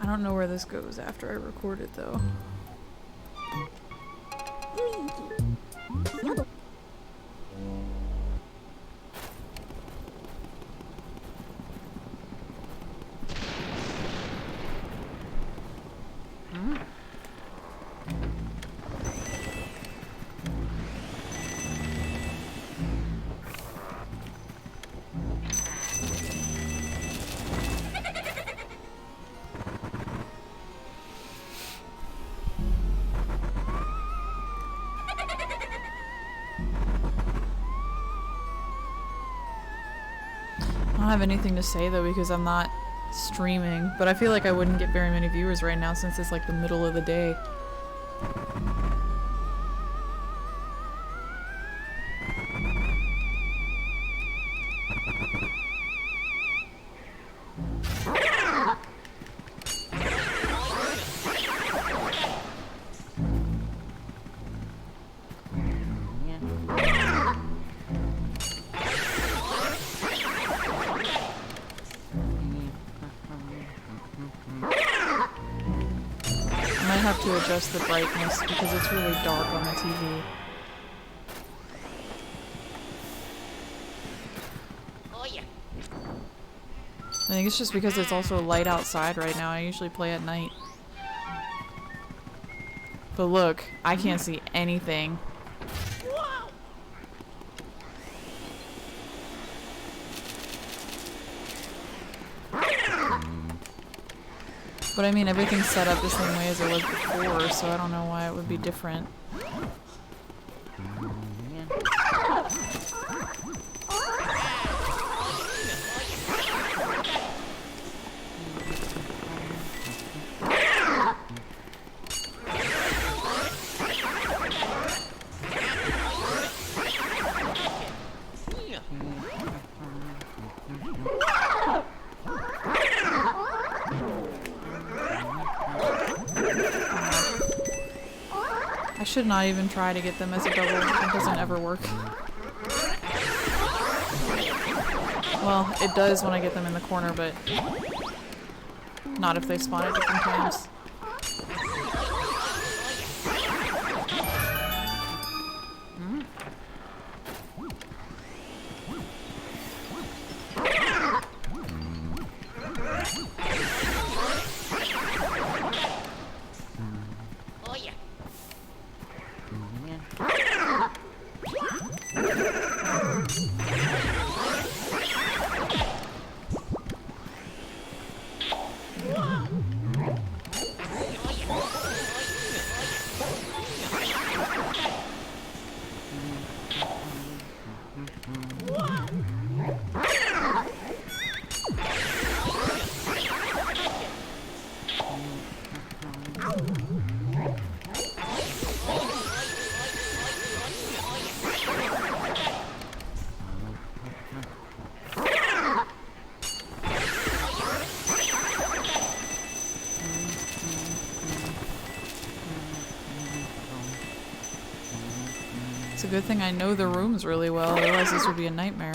I don't know where this goes after I record it though. I don't have anything to say though because I'm not streaming, but I feel like I wouldn't get very many viewers right now since it's like the middle of the day. To adjust the brightness because it's really dark on the TV. Oh yeah. I think it's just because it's also light outside right now. I usually play at night. But look, I can't see anything. But I mean, everything's set up the same way as it was before, so I don't know why it would be different. I should not even try to get them as a double. It doesn't ever work. Well, it does when I get them in the corner, but not if they spawn at different times. It's a good thing I know the rooms really well, otherwise this would be a nightmare.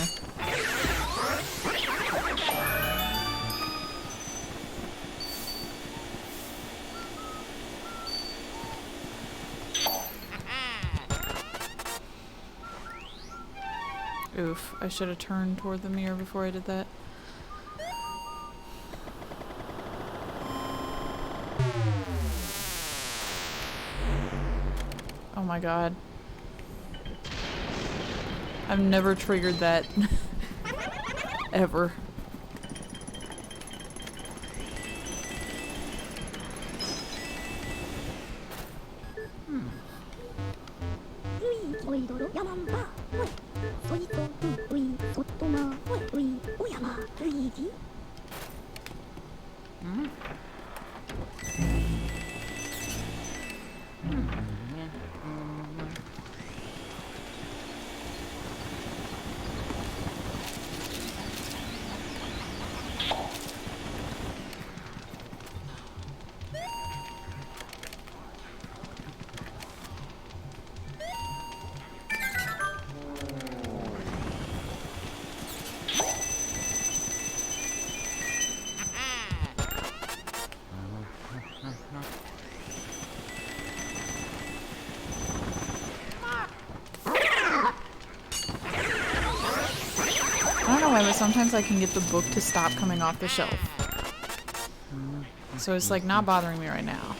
Oof, I should have turned toward the mirror before I did that. Oh my god. I've never triggered that. Ever. sometimes I can get the book to stop coming off the shelf. So it's like not bothering me right now.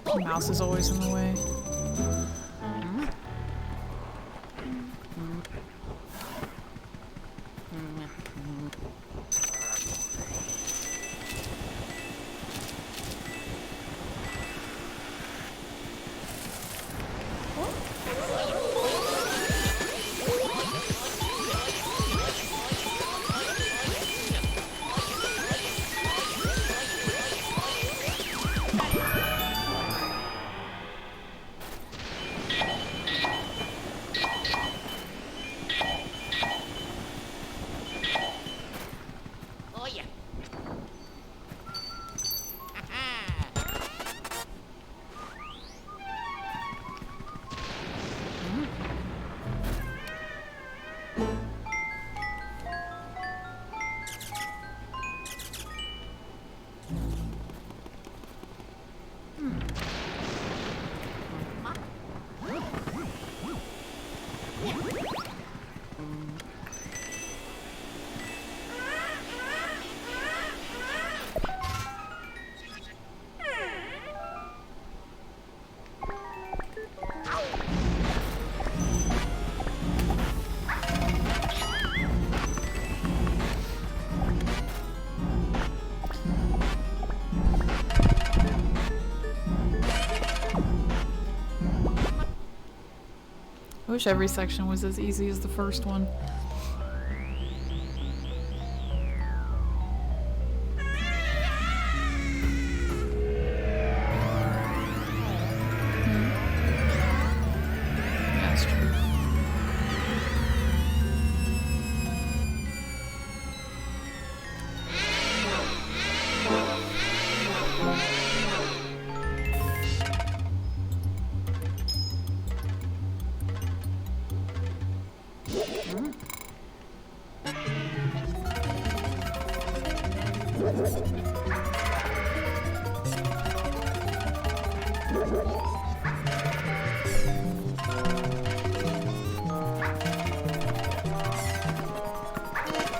The mouse is always in the way. I wish every section was as easy as the first one. That's true.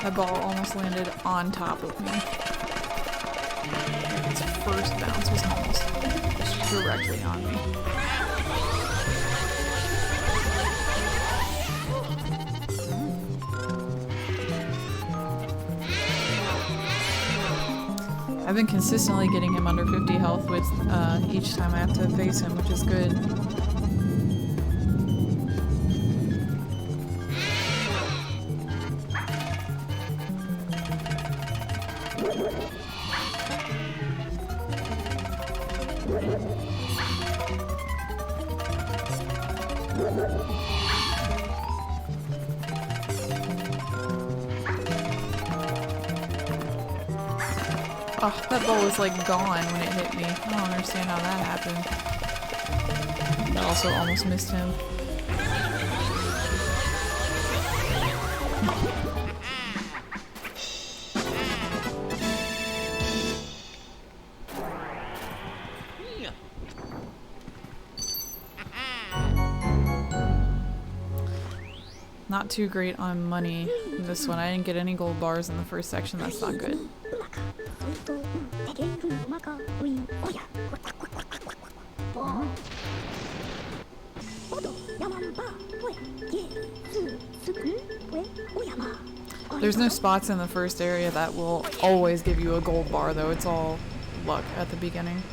My ball almost landed on top of me. Its first bounce was almost just directly on me. I've been consistently getting him under 50 health with each time I have to face him, which is good. Oh, that ball was like gone when it hit me. I don't understand how that happened. That also almost missed him. Not too great on money in this one. I didn't get any gold bars in the first section. That's not good. There's no spots in the first area that will always give you a gold bar, though. It's all luck at the beginning.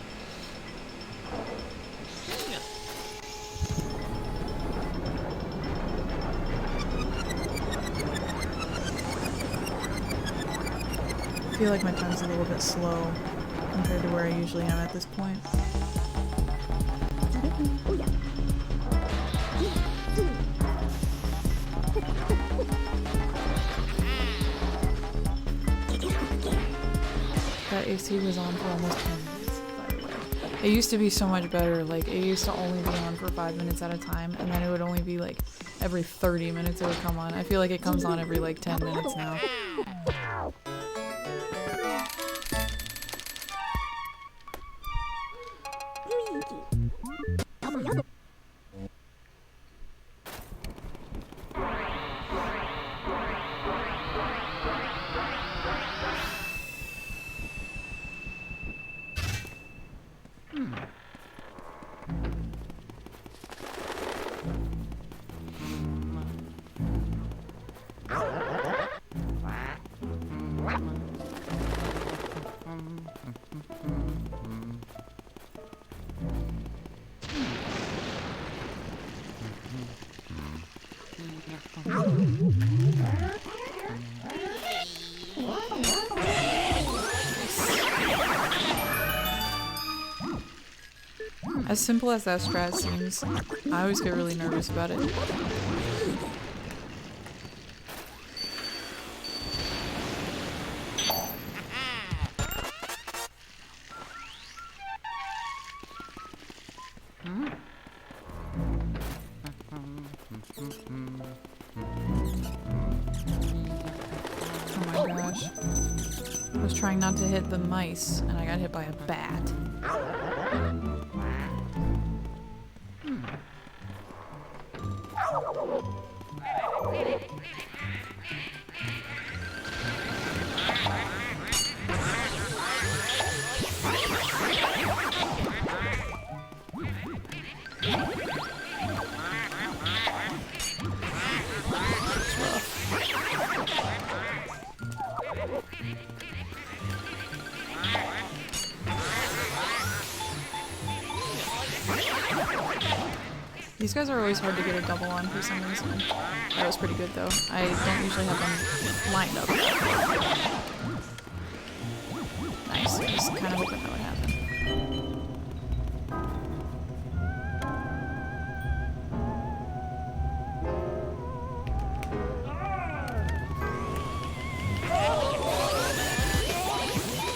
I feel like my time's a little bit slow compared to where I usually am at this point. That AC was on for almost 10 minutes, by the way. It used to be so much better. Like, it used to only be on for 5 minutes at a time, and then it would only be like every 30 minutes it would come on. I feel like it comes on every like 10 minutes now. As simple as that strat seems, I always get really nervous about it. Oh my gosh. I was trying not to hit the mice, and I got hit by a bat. These guys are always hard to get a double on for some reason. That was pretty good though. I don't usually have them lined up. Nice. I was kind of hoping that would happen.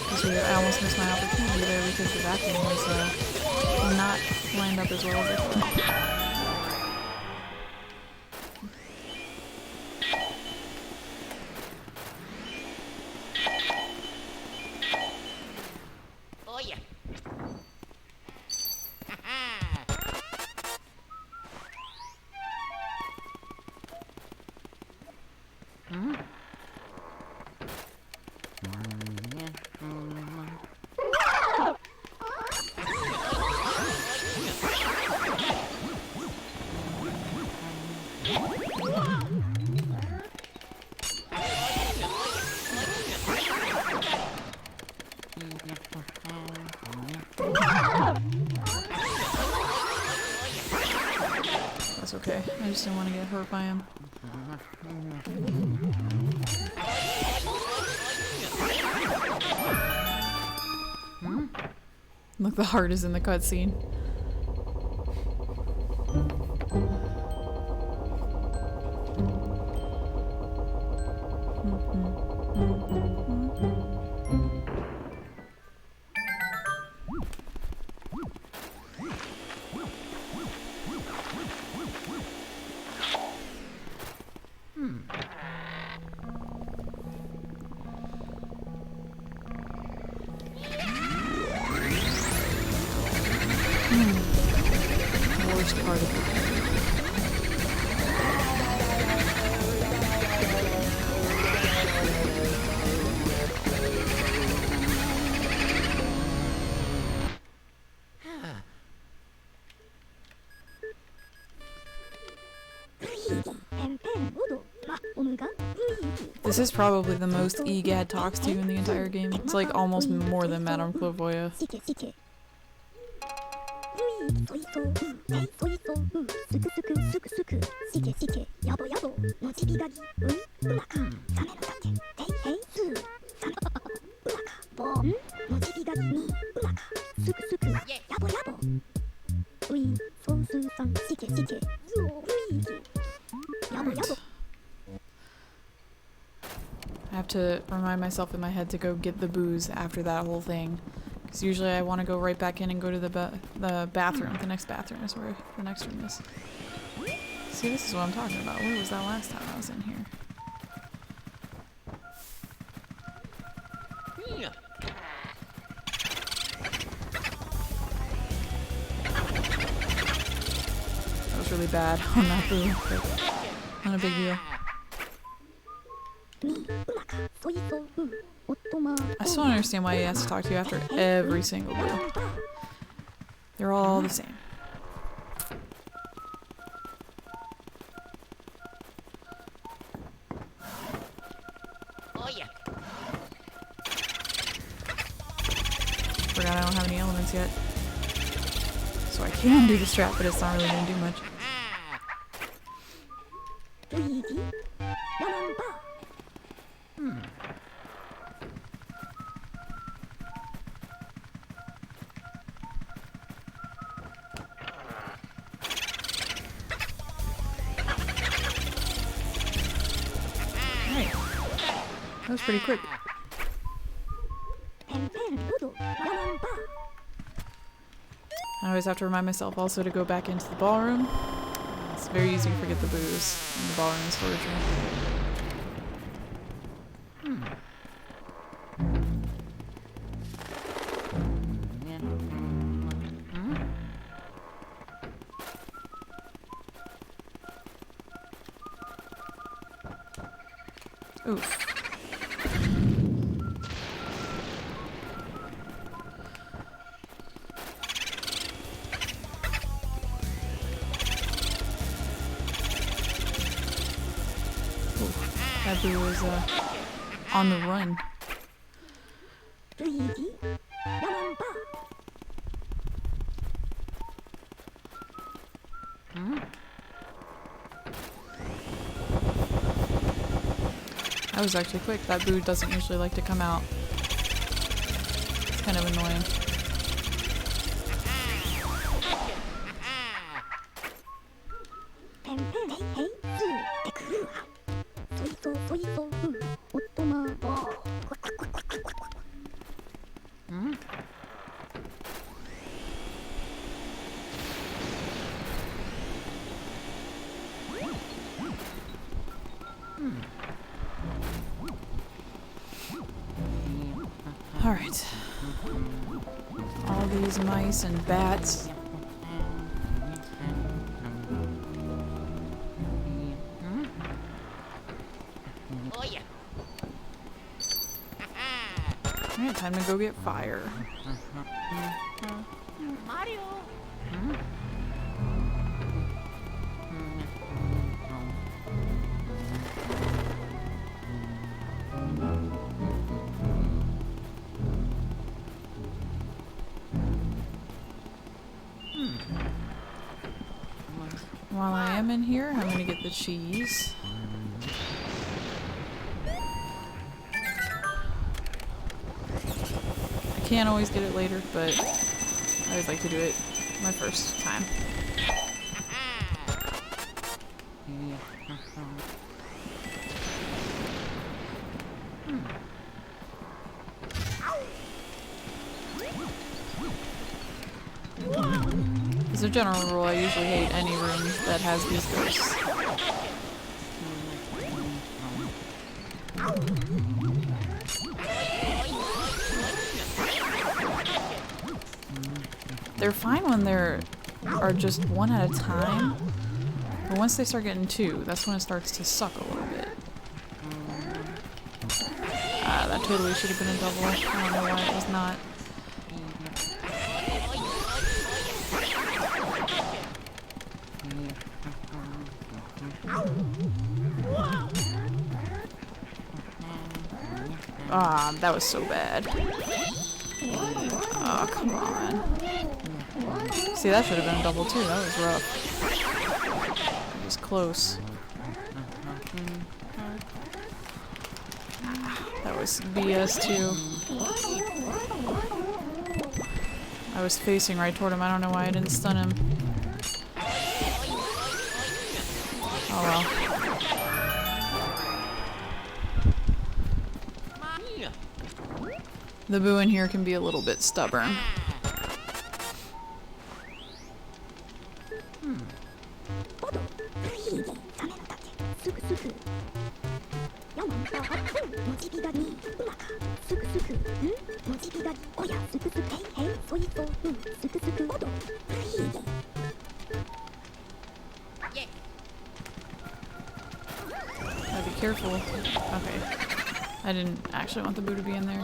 That's weird. I almost missed my opportunity there because the vacuum was not lined up as well as I thought. That's okay. I just didn't want to get hurt by him. Look, the heart is in the cutscene. Worst part of it. This is probably the most EGAD talks to you in the entire game. It's like almost more than Madame Clairvoyant. have to remind myself in my head to go get the booze after that whole thing. Because usually I want to go right back in and go to the bathroom. The next bathroom is where the next room is. See, this is what I'm talking about. Where was that last time I was in here? That was really bad on that boo, but not a big deal. I still don't understand why he has to talk to you after every single boo. They're all the same. Forgot I don't have any elements yet. So I can do the strap, but it's not really going to do much. Alright. That was pretty quick. I always have to remind myself also to go back into the ballroom. It's very easy to forget the booze in the ballroom and storage room. Oof. That boo was on the run. That was actually quick. That boo doesn't usually like to come out. It's kind of annoying. Alright. All these mice and bats. Alright, time to go get fire. Mario! While I am in here, I'm gonna get the cheese. I can't always get it later, but I always like to do it my first time. As a general rule, I usually hate any room that has these ghosts. They're fine when they're just one at a time, but once they start getting two, that's when it starts to suck a little bit. That totally should have been a double. I don't know why it was not. Ah, that was so bad. Oh, come on. See, that should have been a double too. That was rough. It was close. That was BS too. I was facing right toward him. I don't know why I didn't stun him. Oh well. The boo in here can be a little bit stubborn. Gotta be careful. Okay. I didn't actually want the boo to be in there.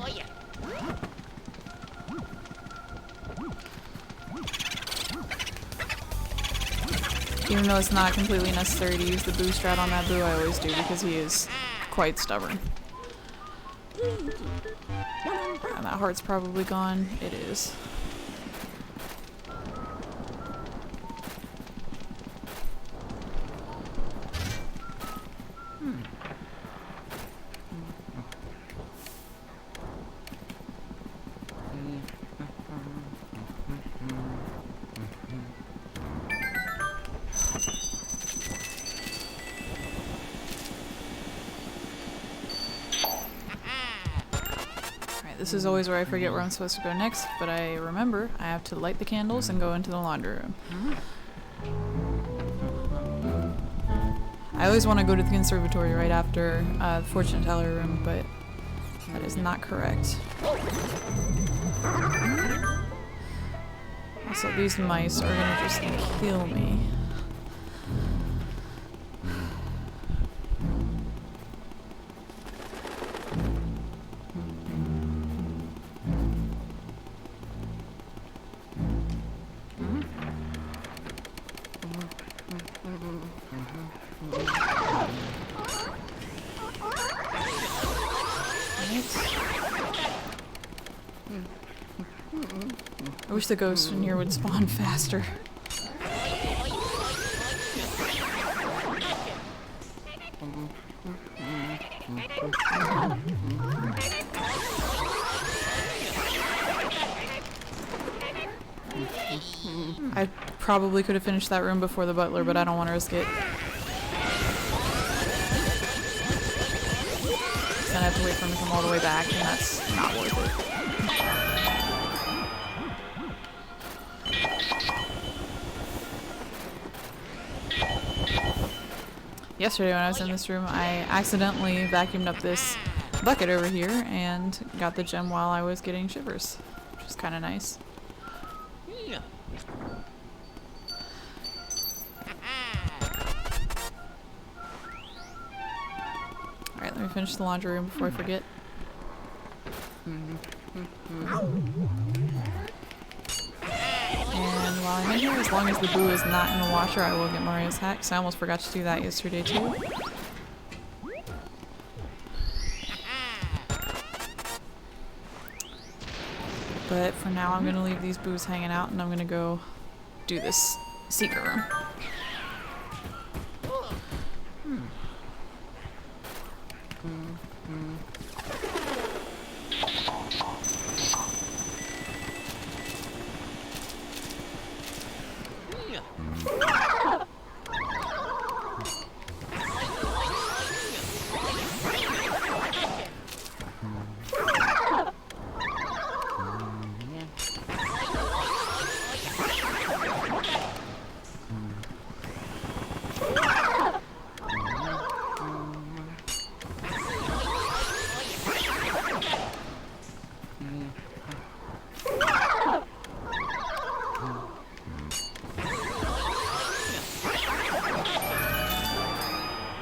Even though it's not completely necessary to use the boo strat on that boo, I always do because he is quite stubborn. And that heart's probably gone. It is. This is always where I forget where I'm supposed to go next, but I remember I have to light the candles and go into the laundry room. I always want to go to the conservatory right after the fortune teller room, but that is not correct. Also, these mice are gonna just kill me. I wish the ghosts in here would spawn faster. I probably could have finished that room before the butler, but I don't want to risk it. Then I have to wait for him to come all the way back, and that's not worth it. Yesterday when I was in this room, I accidentally vacuumed up this bucket over here and got the gem while I was getting shivers, which is kind of nice. Alright, let me finish the laundry room before I forget. And while I'm in here, as long as the boo is not in the washer, I will get Mario's hat, because I almost forgot to do that yesterday too. But for now, I'm going to leave these boos hanging out, and I'm going to go do this secret room.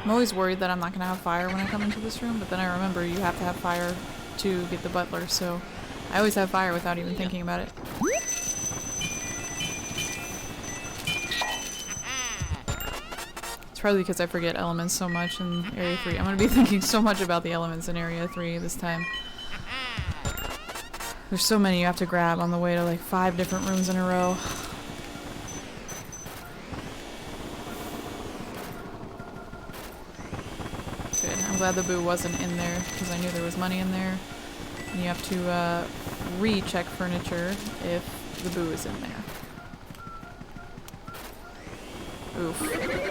I'm always worried that I'm not going to have fire when I come into this room, but then I remember you have to have fire to get the butler, so I always have fire without even thinking about it. It's probably because I forget elements so much in Area 3. I'm going to be thinking so much about the elements in Area 3 this time. There's so many you have to grab on the way to like 5 different rooms in a row. I'm glad the boo wasn't in there because I knew there was money in there. And you have to recheck furniture if the boo is in there. Oof,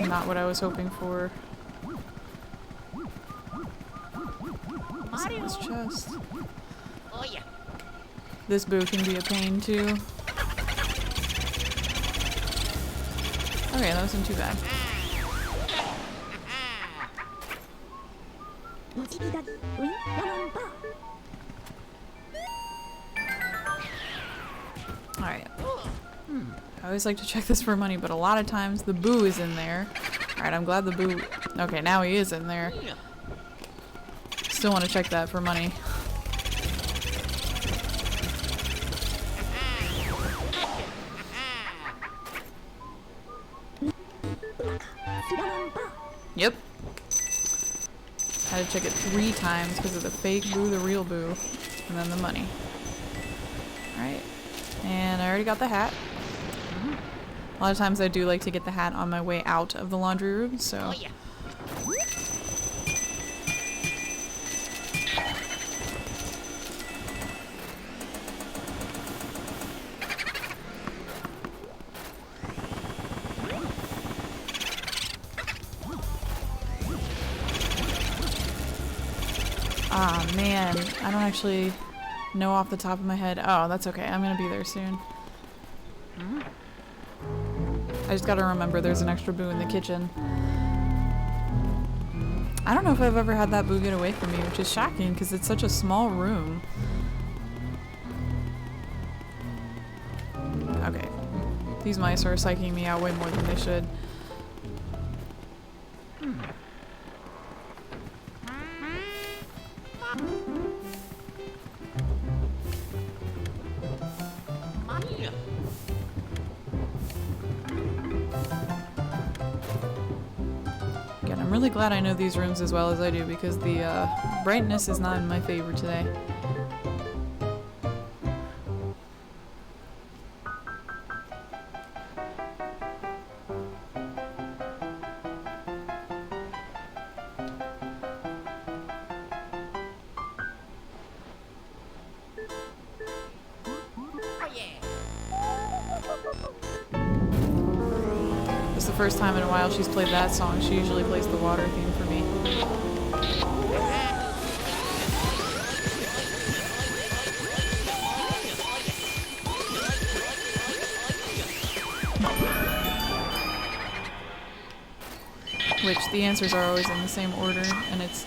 not what I was hoping for. What's in this chest? Oh yeah. This boo can be a pain too. Okay, that wasn't too bad. Alright. I always like to check this for money, but a lot of times the boo is in there. Alright, I'm glad the boo... Okay, now he is in there. Still want to check that for money. Yep. Had to check it 3 times because of the fake boo, the real boo, and then the money. Alright. And I already got the hat. A lot of times I do like to get the hat on my way out of the laundry room, so... Ah, man. I don't actually know off the top of my head. Oh, that's okay. I'm gonna be there soon. I just gotta remember there's an extra boo in the kitchen. I don't know if I've ever had that boo get away from me, which is shocking because it's such a small room. Okay. These mice are psyching me out way more than they should. Again, I'm really glad I know these rooms as well as I do because the brightness is not in my favor today. It's the first time in a while she's played that song. She usually plays the water theme for me. Which the answers are always in the same order, and it's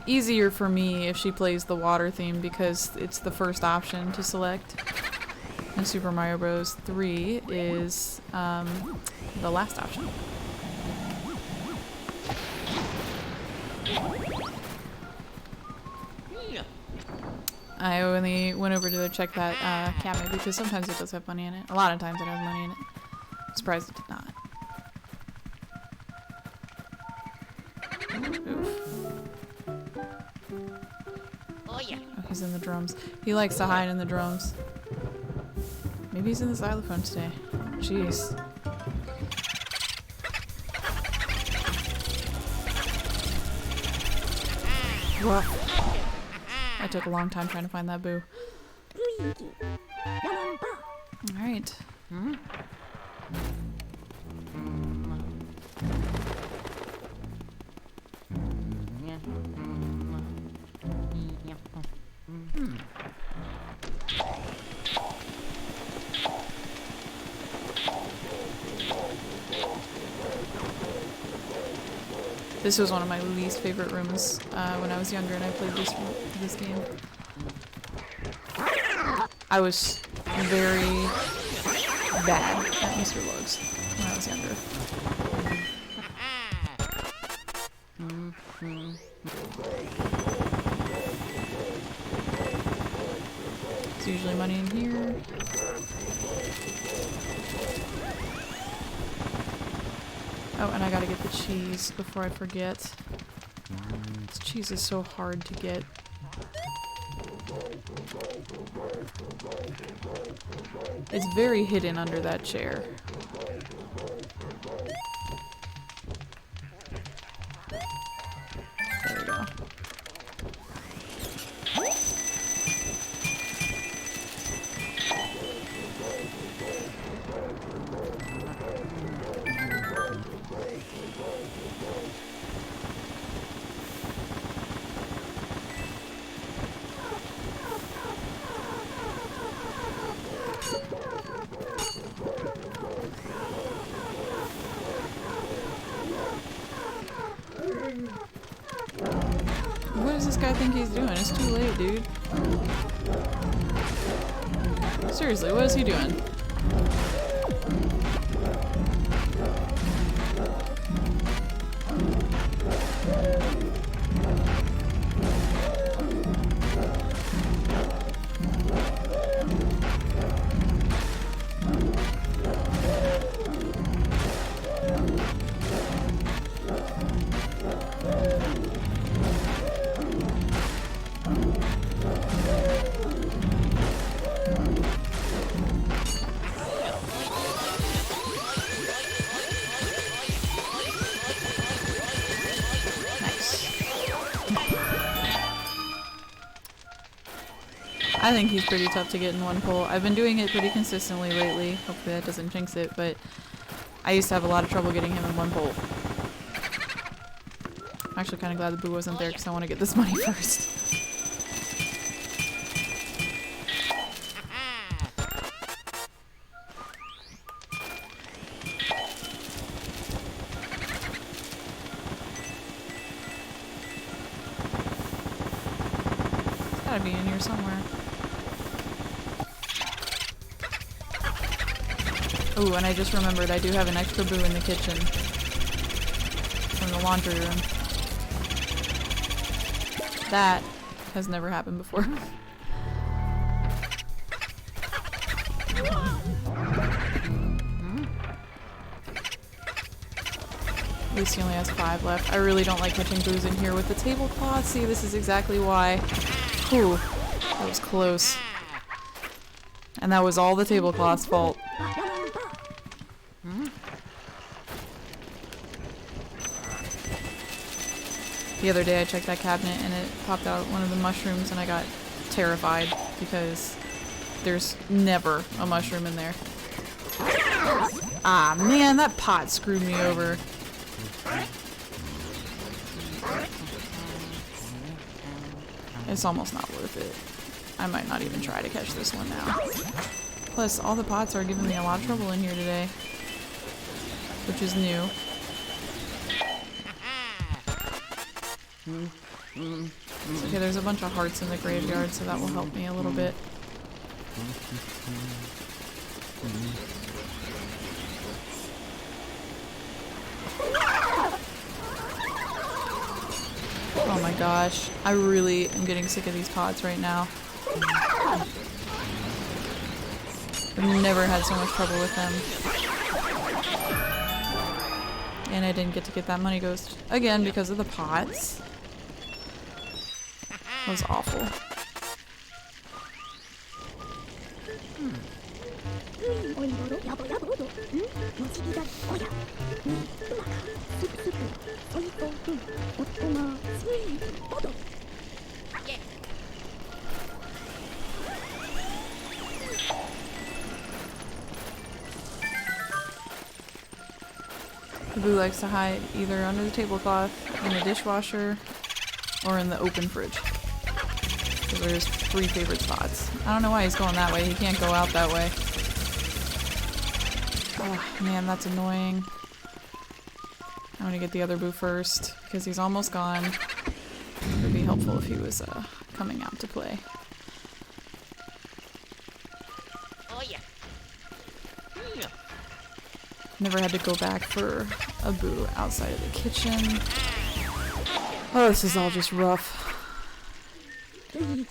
easier for me if she plays the water theme because it's the first option to select. And Super Mario Bros. 3 is the last option. I only went over to check that cabinet because sometimes it does have money in it. A lot of times it has money in it. I'm surprised it did not. Oof. Oh, he's in the drums. He likes to hide in the drums. Maybe he's in the xylophone today. Jeez. Whoa. I took a long time trying to find that boo. Alright. This was one of my least favorite rooms when I was younger and I played this game. I was very bad at Mr. Logs when I was younger. There's usually money in here. Oh, and I gotta get the cheese before I forget. This cheese is so hard to get. It's very hidden under that chair. There we go. does this guy think he's doing? It's too late, dude. Seriously, what is he doing? I think he's pretty tough to get in one pull. I've been doing it pretty consistently lately. Hopefully that doesn't jinx it, but I used to have a lot of trouble getting him in one pull. I'm actually kind of glad the boo wasn't there because I want to get this money first. It's gotta be in here somewhere. Ooh, and I just remembered I do have an extra boo in the kitchen from the laundry room. That has never happened before. At least he only has 5 left. I really don't like catching boos in here with the tablecloth. See, this is exactly why. Ooh, that was close. And that was all the tablecloth's fault. The other day I checked that cabinet and it popped out one of the mushrooms and I got terrified because there's never a mushroom in there. Ah man, that pot screwed me over. It's almost not worth it. I might not even try to catch this one now. Plus, all the pots are giving me a lot of trouble in here today, which is new. It's okay, there's a bunch of hearts in the graveyard, so that will help me a little bit. Oh my gosh, I really am getting sick of these pots right now. I've never had so much trouble with them. And I didn't get to get that money ghost again because of the pots. That was awful. The boo likes to hide either under the tablecloth, in the dishwasher, or in the open fridge. Those are his 3 favorite spots. I don't know why he's going that way. He can't go out that way. Oh man, that's annoying. I'm gonna get the other boo first, because he's almost gone. It would be helpful if he was coming out to play. Never had to go back for a boo outside of the kitchen. Oh, this is all just rough. I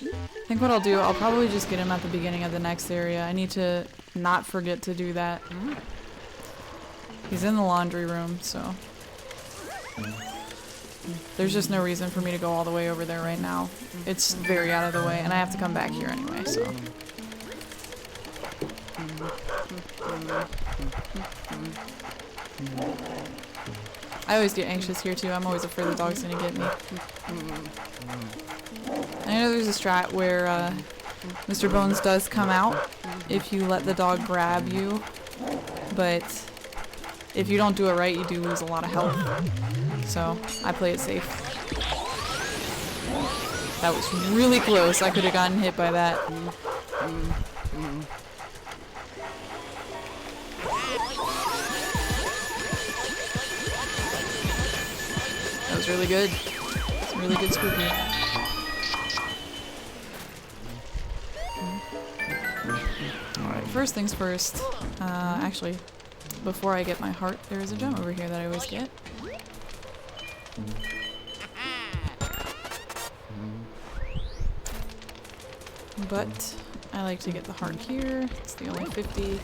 think what I'll do, I'll probably just get him at the beginning of the next area. I need to not forget to do that. He's in the laundry room, so there's just no reason for me to go all the way over there right now. It's very out of the way, and I have to come back here anyway, so. I always get anxious here too. I'm always afraid the dog's gonna get me. I know there's a strat where Mr. Bones does come out if you let the dog grab you, but if you don't do it right, you do lose a lot of health. So I play it safe. That was really close. I could have gotten hit by that. That was really good. Really good spooky. first things first. Actually, before I get my heart, there is a gem over here that I always get. But I like to get the heart here. It's the only 50.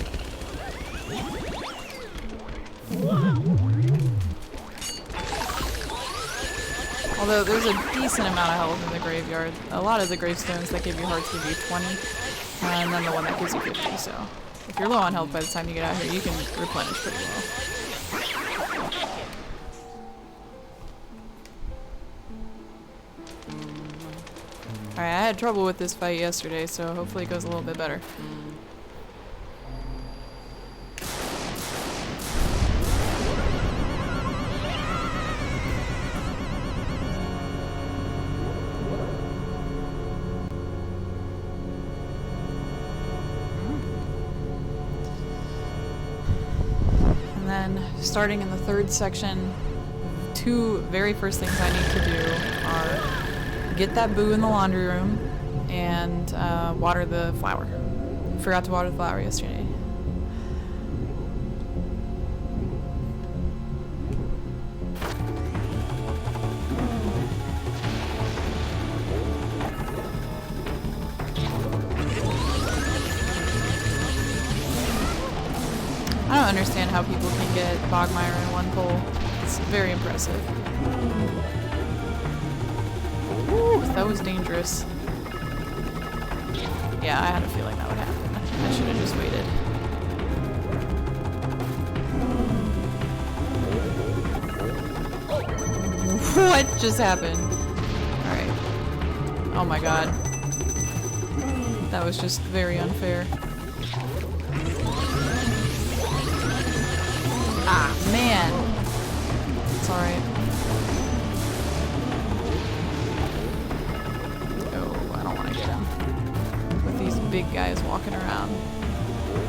Although there's a decent amount of health in the graveyard. A lot of the gravestones that give you hearts give you 20. And then the one that gives you 50, so if you're low on health by the time you get out here, you can replenish pretty well. Alright, I had trouble with this fight yesterday, so hopefully it goes a little bit better. Starting in the third section, two very first things I need to do are get that boo in the laundry room and water the flower. Forgot to water the flower yesterday. I don't understand how people can get Bogmire in one pull. It's very impressive. Ooh, that was dangerous. Yeah, I had a feeling that would happen. I should have just waited. What just happened? Alright. Oh my god. That was just very unfair. Ah, man. It's alright. Oh, I don't want to get him. With these big guys walking around.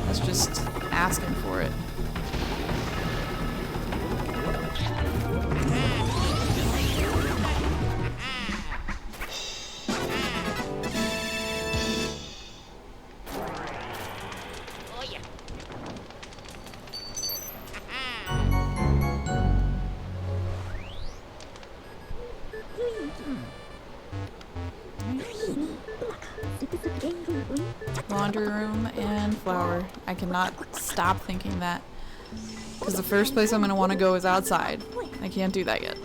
That's just asking for it. Laundry room and flower. I cannot stop thinking that. Because the first place I'm going to want to go is outside. I can't do that yet.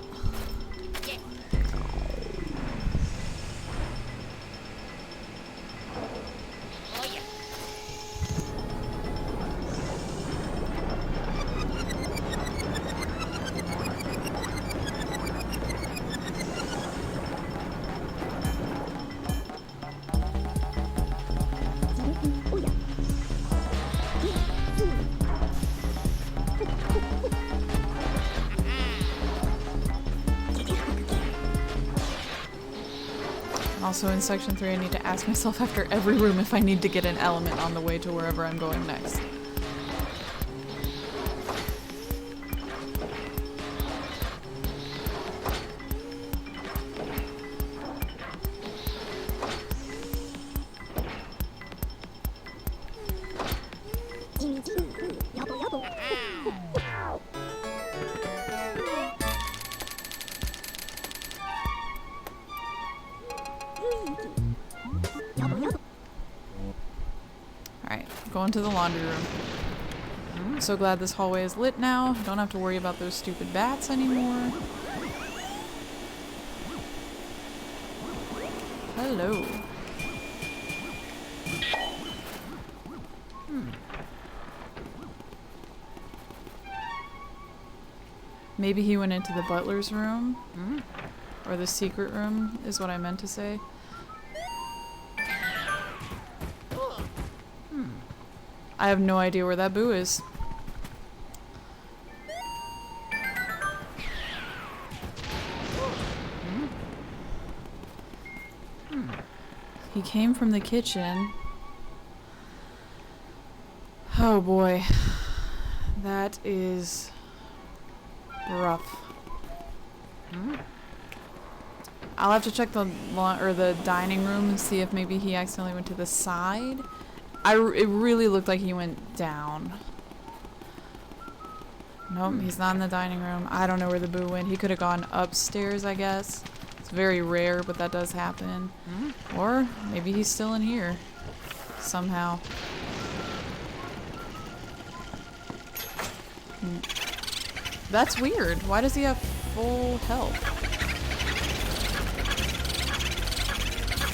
Also in section 3 I need to ask myself after every room if I need to get an element on the way to wherever I'm going next. Alright, going to the laundry room. I'm so glad this hallway is lit now. Don't have to worry about those stupid bats anymore. Hello. Maybe he went into the butler's room? Or the secret room, is what I meant to say. I have no idea where that boo is. He came from the kitchen. Oh boy. That is rough. I'll have to check the dining room and see if maybe he accidentally went to the side. It really looked like he went down. Nope, he's not in the dining room. I don't know where the boo went. He could have gone upstairs, I guess. It's very rare, but that does happen. Or maybe he's still in here. Somehow. That's weird. Why does he have full health?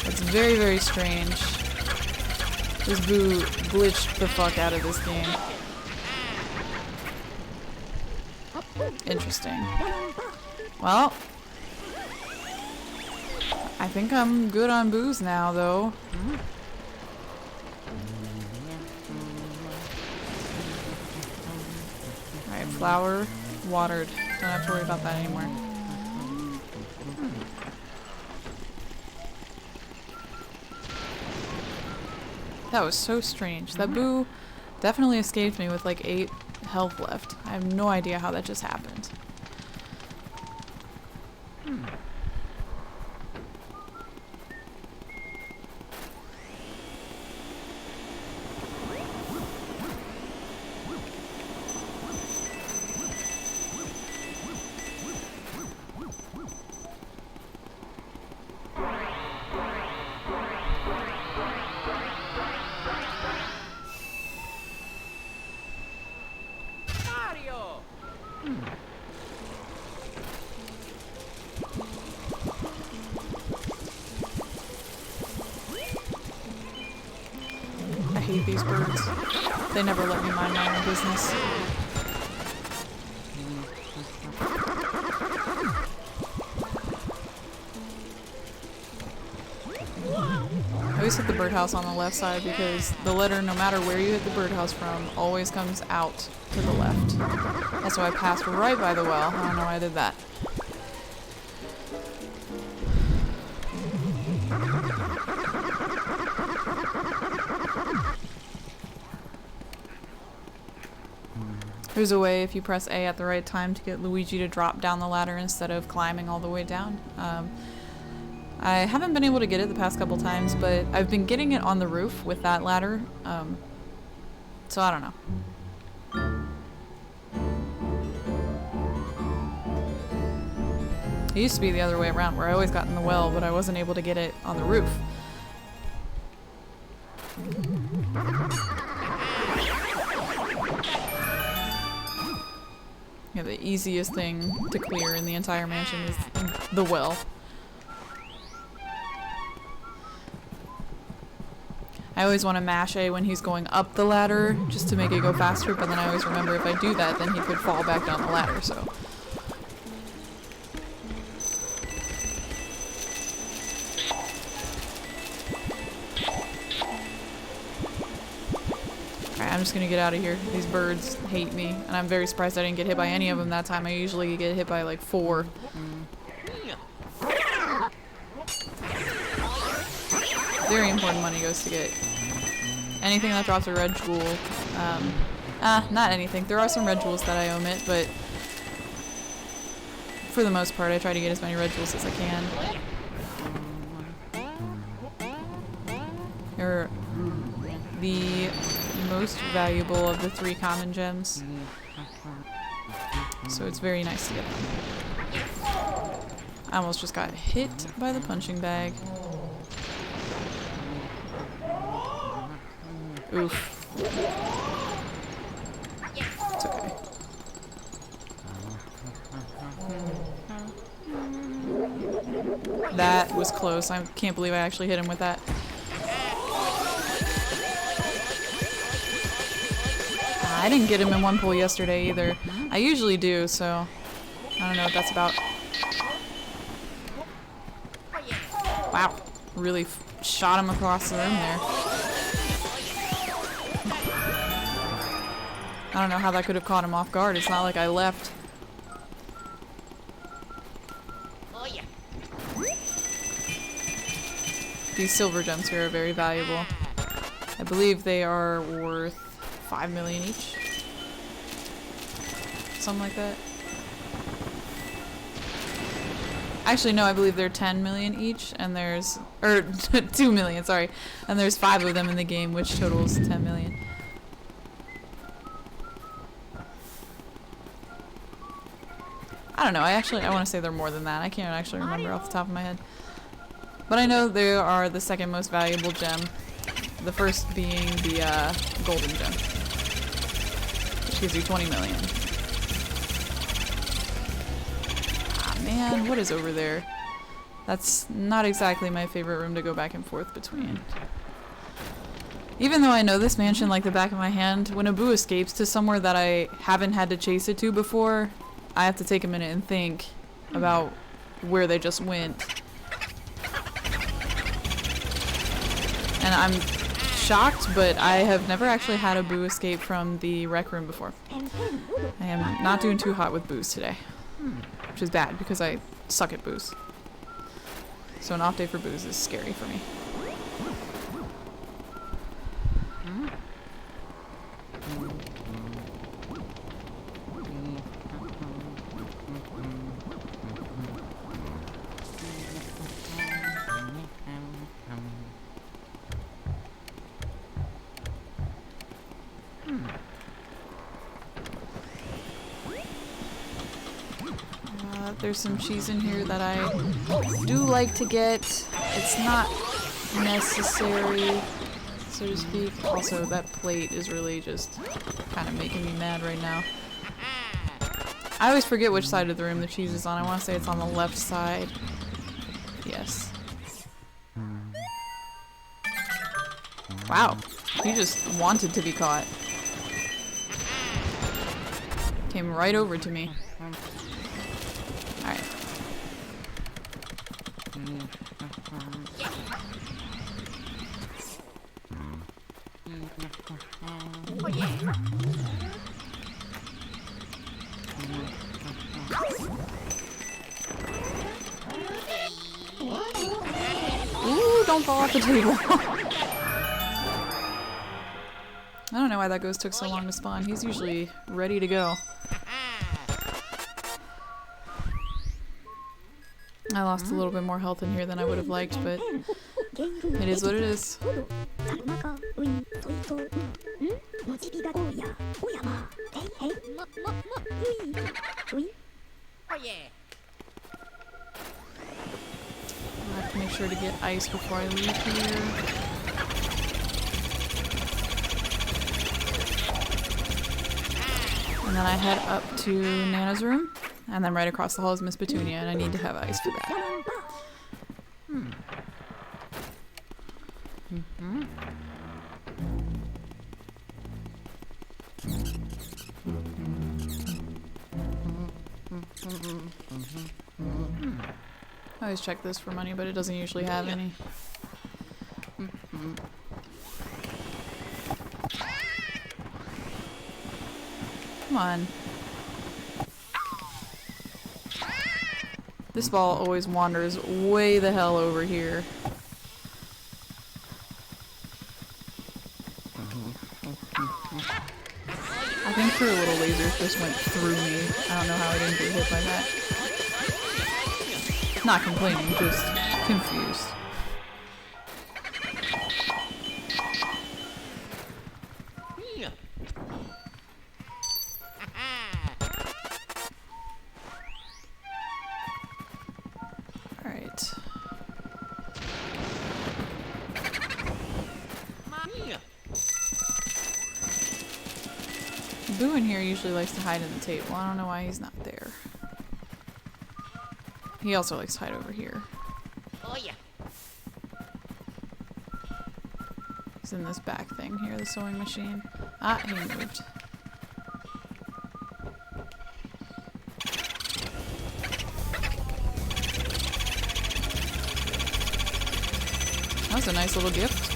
That's very, very strange. This boo glitched the fuck out of this game. Interesting. Well, I think I'm good on booze now, though. Alright, flour, watered. Don't have to worry about that anymore. That was so strange. That boo definitely escaped me with like 8 health left. I have no idea how that just happened. I hate these birds. They never let me mind my own business. I always hit the birdhouse on the left side because the letter, no matter where you hit the birdhouse from, always comes out to the left. That's why I passed right by the well. I don't know why I did that. There's a way if you press A at the right time to get Luigi to drop down the ladder instead of climbing all the way down. I haven't been able to get it the past couple times, but I've been getting it on the roof with that ladder, so I don't know. It used to be the other way around, where I always got in the well, but I wasn't able to get it on the roof. Yeah, the easiest thing to clear in the entire mansion is the well. I always want to mash A when he's going up the ladder, just to make it go faster, but then I always remember if I do that, then he could fall back down the ladder, so. Alright, I'm just gonna get out of here. These birds hate me, and I'm very surprised I didn't get hit by any of them that time. I usually get hit by like 4. Very important money goes to get anything that drops a red jewel. Not anything. There are some red jewels that I omit, but for the most part I try to get as many red jewels as I can. They're the most valuable of the 3 common gems, so it's very nice to get them. I almost just got hit by the punching bag. Oof. It's okay. That was close. I can't believe I actually hit him with that. I didn't get him in one pull yesterday either. I usually do, so I don't know what that's about. Wow. Really shot him across the room there. I don't know how that could have caught him off guard. It's not like I left. These silver gems here are very valuable. I believe they are worth 5 million each. Something like that. Actually, no, I believe they're 10 million each, and there's... Or, 2 million, sorry. And there's 5 of them in the game, which totals 10 million. I don't know, I want to say they're more than that. I can't actually remember off the top of my head. But I know they are the second most valuable gem. The first being the golden gem, which gives you 20 million. Ah man, what is over there? That's not exactly my favorite room to go back and forth between. Even though I know this mansion like the back of my hand, when a boo escapes to somewhere that I haven't had to chase it to before, I have to take a minute and think about where they just went. And I'm shocked, but I have never actually had a boo escape from the rec room before. I am not doing too hot with boos today, which is bad because I suck at boos. So an off day for boos is scary for me. There's some cheese in here that I do like to get. It's not necessary, so to speak. Also, that plate is really just kind of making me mad right now. I always forget which side of the room the cheese is on. I want to say it's on the left side. Yes. Wow. He just wanted to be caught. Came right over to me. Alright. Ooh, don't fall off the table. I don't know why that ghost took so long to spawn. He's usually ready to go. I lost a little bit more health in here than I would have liked, but it is what it is. I have to make sure to get ice before I leave here. And then I head up to Nana's room. And then right across the hall is Miss Petunia, and I need to have ice for that. I always check this for money, but it doesn't usually have any. Come on. This ball always wanders way the hell over here. I think her little lasers just went through me. I don't know how I didn't get hit by that. Not complaining, just confused. Alright. Boo in here usually likes to hide in the table. I don't know why he's not there. He also likes to hide over here. Oh yeah. He's in this back thing here, the sewing machine. Ah, he moved. That was a nice little gift.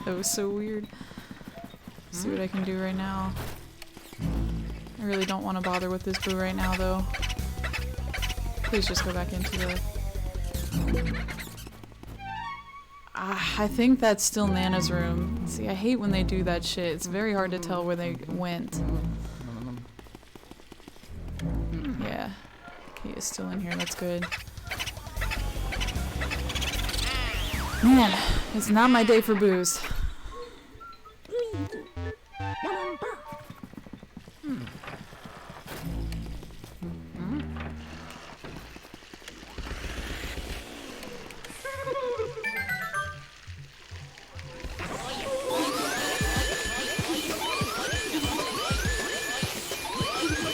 That was so weird. See what I can do right now. I really don't want to bother with this boo right now, though. Please just go back into the... I think that's still Nana's room. See, I hate when they do that shit. It's very hard to tell where they went. Yeah. He is still in here. That's good. Man, it's not my day for booze.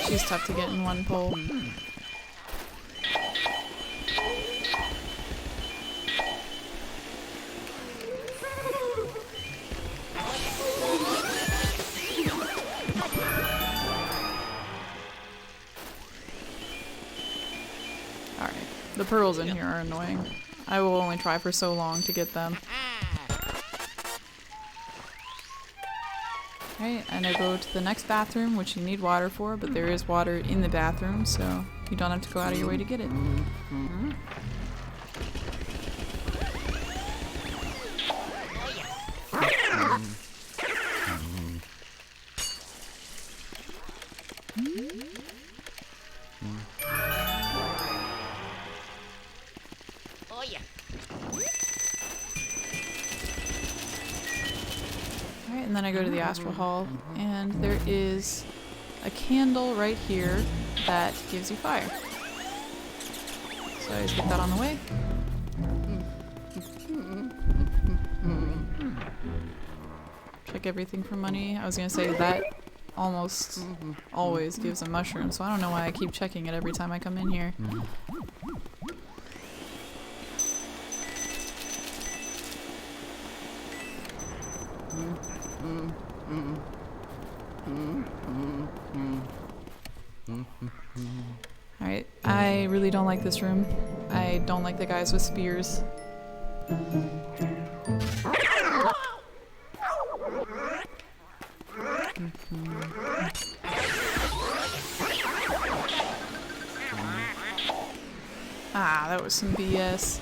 She's tough to get in one pull. Alright, the pearls in here are annoying. I will only try for so long to get them. Alright, and I go to the next bathroom, which you need water for, but there is water in the bathroom, so you don't have to go out of your way to get it. Alright, and then I go to the Astral Hall, and there is a candle right here that gives you fire. So I just get that on the way. Check everything for money. I was gonna say that almost always gives a mushroom, so I don't know why I keep checking it every time I come in here. Alright, I really don't like this room. I don't like the guys with spears. Ah, that was some BS.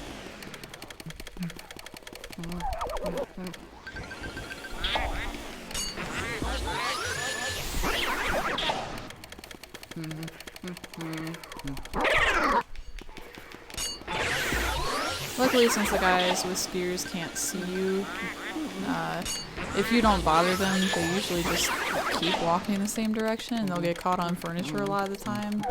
Luckily, since the guys with spears can't see you, if you don't bother them, they usually just keep walking in the same direction and they'll get caught on furniture a lot of the time.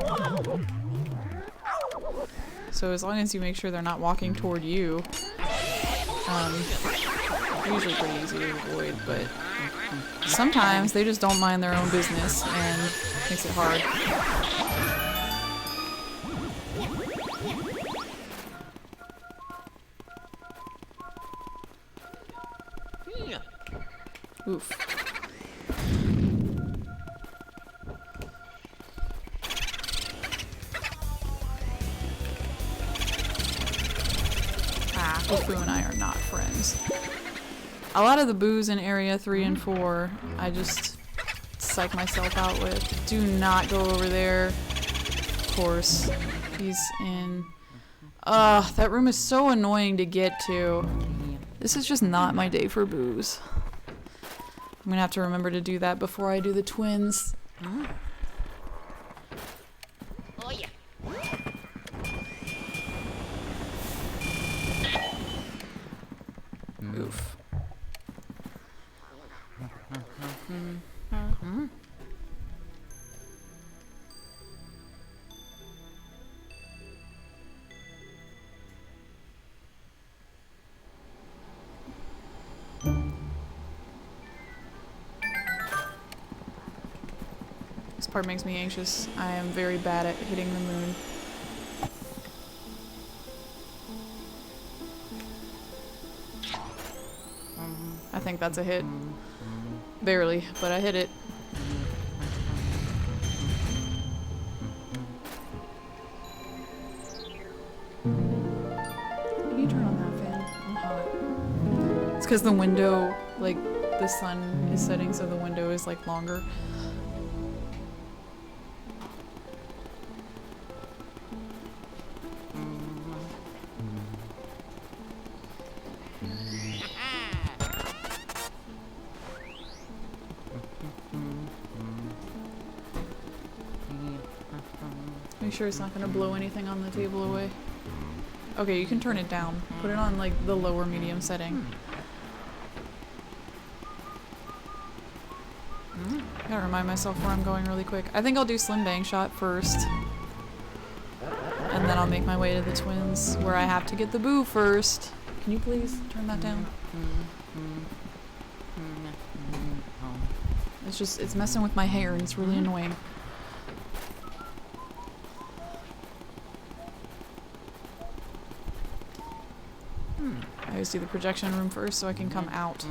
So as long as you make sure they're not walking toward you, they're usually pretty easy to avoid, but sometimes they just don't mind their own business and makes it hard. Oof. Ah, Fufu and I are not friends. A lot of the booze in Area 3 and 4, I just psych myself out with. Do not go over there. Of course, he's in... that room is so annoying to get to. This is just not my day for booze. I'm gonna have to remember to do that before I do the twins. Oh yeah. Oof. This part makes me anxious. I am very bad at hitting the moon. I think that's a hit. Barely, but I hit it. Can you turn on that fan? I'm hot. It's because the window, like, the sun is setting, so the window is, like, longer. Make sure it's not gonna blow anything on the table away. Okay, you can turn it down. Put it on like the lower medium setting. Gotta remind myself where I'm going really quick. I think I'll do Slim Bang Shot first. And then I'll make my way to the twins, where I have to get the boo first. Can you please turn that down? It's just, it's messing with my hair and it's really annoying. I always do the projection room first so I can come out.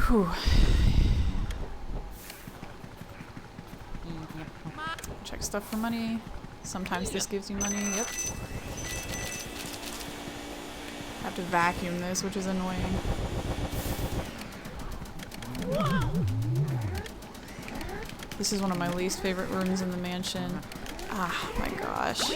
Whew. Check stuff for money. Sometimes this gives you money. Yep. I have to vacuum this, which is annoying. This is one of my least favorite rooms in the mansion. Ah, my gosh.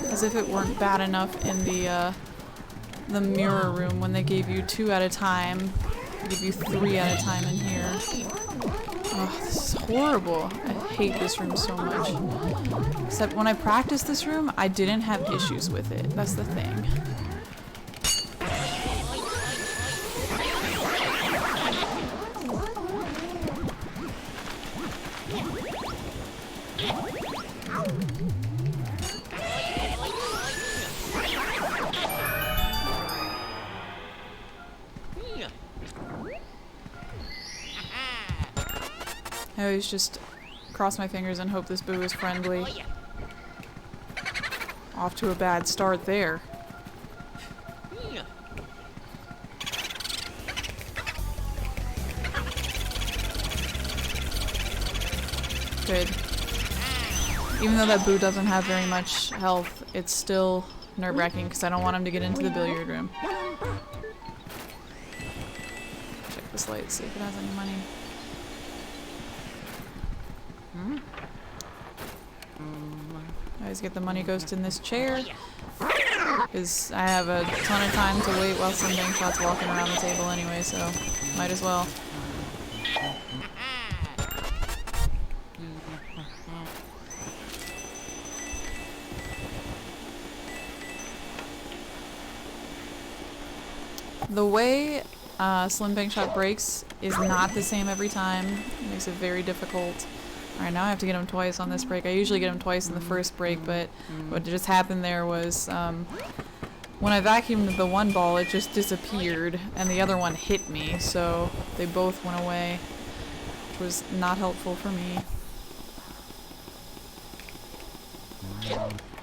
As if it weren't bad enough in the mirror room when they gave you 2 at a time. They give you 3 at a time in here. Oh, this is horrible. I hate this room so much. Except when I practiced this room, I didn't have issues with it. That's the thing. I always just cross my fingers and hope this boo is friendly. Off to a bad start there. Good. Even though that boo doesn't have very much health, it's still nerve-wracking because I don't want him to get into the billiard room. Check this light, see if it has any money. I always get the money ghost in this chair because I have a ton of time to wait while Slim Bang Shot's walking around the table anyway, so might as well. The way Slim Bang Shot breaks is not the same every time. It makes it very difficult. Alright, now I have to get him twice on this break. I usually get him twice in the first break, but what just happened there was when I vacuumed the one ball, it just disappeared, and the other one hit me, so they both went away, which was not helpful for me.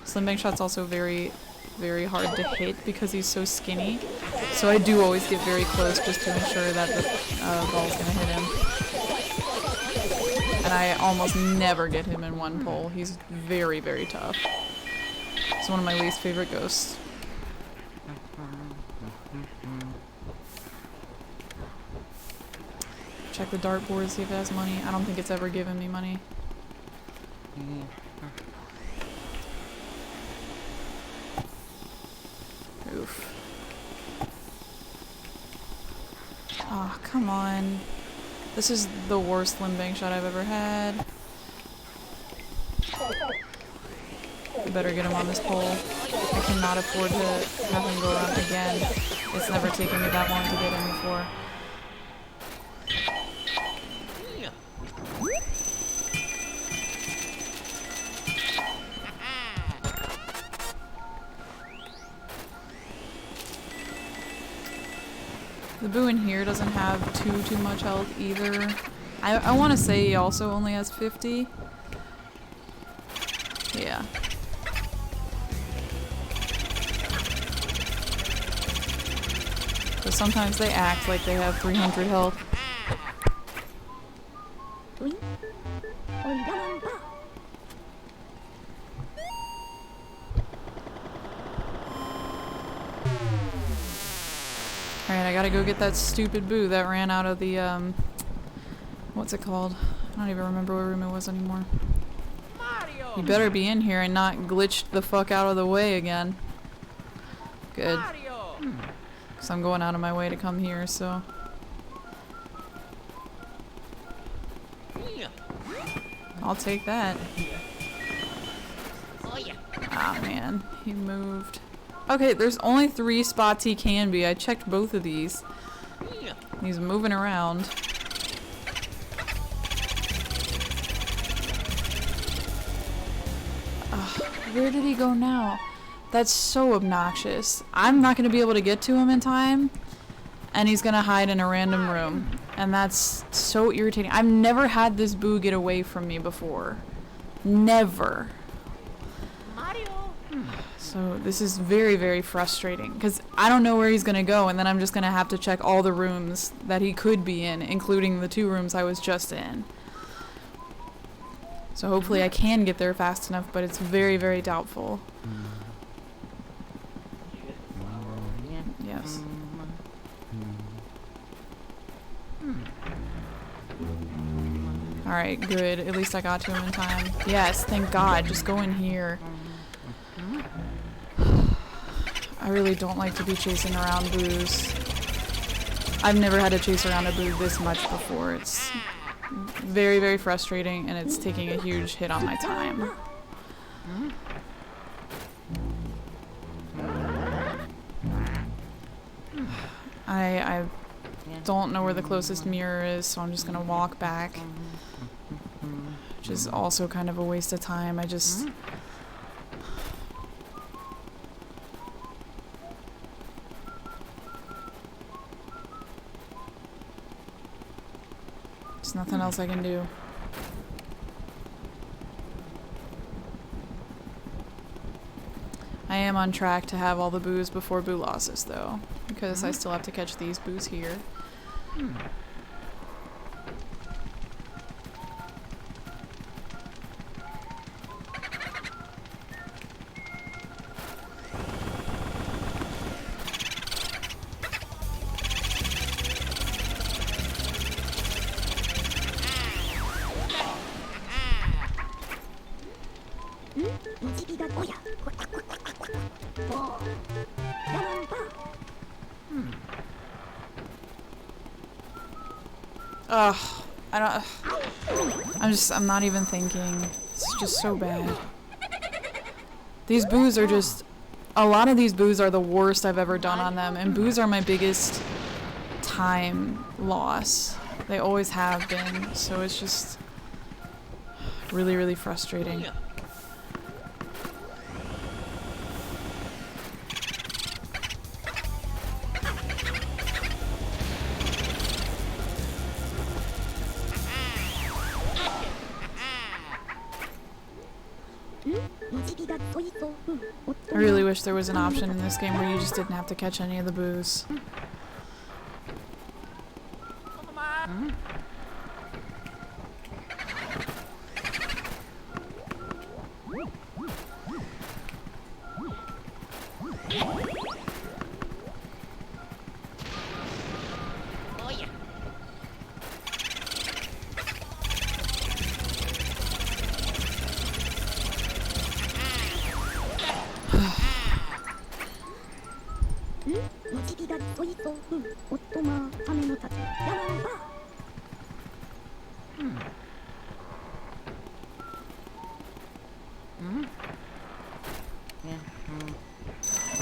Slim Bang Shot's also very, very hard to hit because he's so skinny, so I do always get very close just to ensure that the ball's gonna hit him. And I almost never get him in one pull. He's very, very tough. He's one of my least favorite ghosts. Check the dartboard, see if it has money. I don't think it's ever given me money. Oof. Oh, come on. This is the worst Slim Bang Shot I've ever had. I better get him on this pole. I cannot afford to have him go around again. It's never taken me that long to get him before. The boo in here doesn't have too much health either. I want to say he also only has 50. Yeah. But sometimes they act like they have 300 health. gotta go get that stupid boo that ran out of the, what's it called? I don't even remember what room it was anymore. Mario! You better be in here and not glitched the fuck out of the way again. Good. Mario! Because I'm going out of my way to come here, so. I'll take that. Oh yeah. Ah, man. He moved. Okay, there's only 3 spots he can be. I checked both of these. He's moving around. Ugh, where did he go now? That's so obnoxious. I'm not going to be able to get to him in time, and he's going to hide in a random room. And that's so irritating. I've never had this boo get away from me before. Never. Mario! So this is very, very frustrating, because I don't know where he's going to go, and then I'm just going to have to check all the rooms that he could be in, including the 2 rooms I was just in. So hopefully I can get there fast enough, but it's very, very doubtful. Yes. Alright, good. At least I got to him in time. Yes, thank God. Just go in here. I really don't like to be chasing around boos. I've never had to chase around a boo this much before. It's very, very frustrating, and it's taking a huge hit on my time. I don't know where the closest mirror is, so I'm just gonna walk back. Which is also kind of a waste of time. I just... There's nothing else I can do. I am on track to have all the boos before boo losses, though, because I still have to catch these boos here. Ugh, I'm not even thinking. It's just so bad. These boos are just, a lot of these boos are the worst I've ever done on them, and boos are my biggest time loss. They always have been, so it's just really, really frustrating. I really wish there was an option in this game where you just didn't have to catch any of the boos.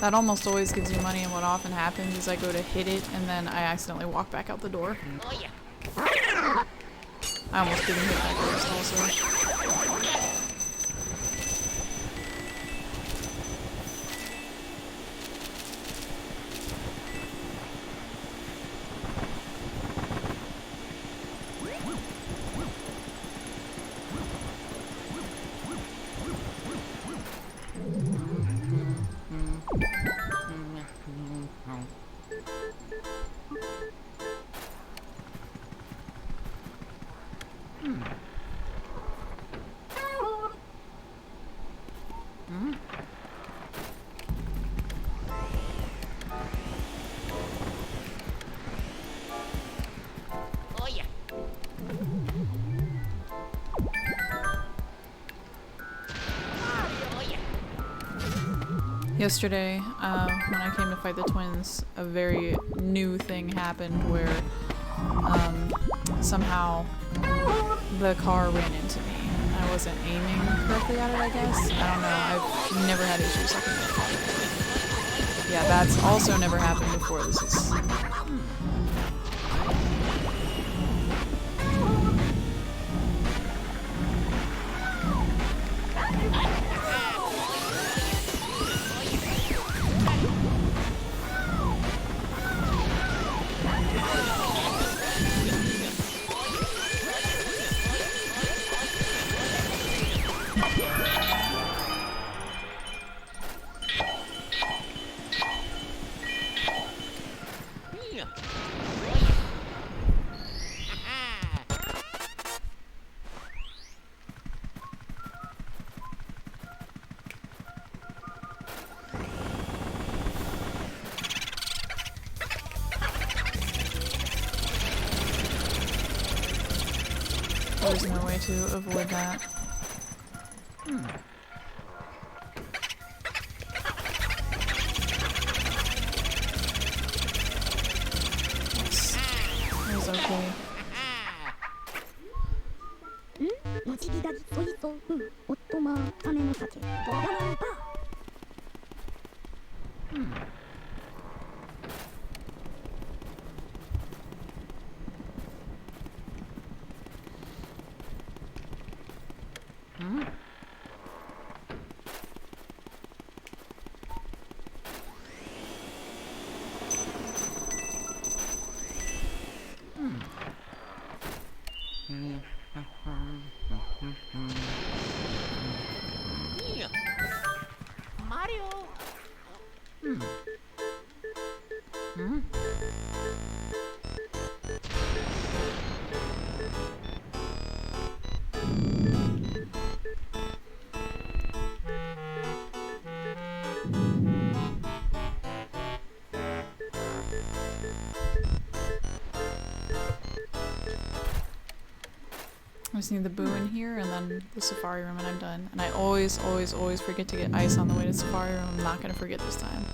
That almost always gives you money, and what often happens is I go to hit it and then I accidentally walk back out the door. I almost didn't hit that first also. Yesterday, when I came to fight the twins, a very new thing happened where somehow the car ran into me. I wasn't aiming correctly at it, I guess. I don't know. I've never had issues like that. Yeah, that's also never happened before. This is... There's no way to avoid that. Yes. It was okay. 持ちぎだりそいそおっとま金の酒わがままば Mario. I just need the boo in here and then the safari room and I'm done. And I always forget to get ice on the way to safari room. I'm not gonna forget this time.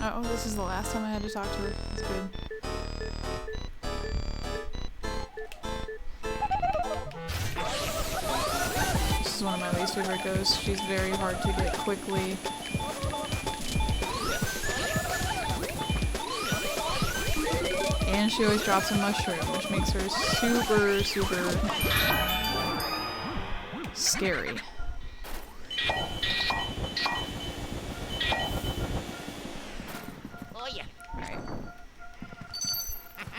Oh, this is the last time I had to talk to her. That's good. This is one of my least favorite ghosts. She's very hard to get quickly. And she always drops a mushroom, which makes her super scary.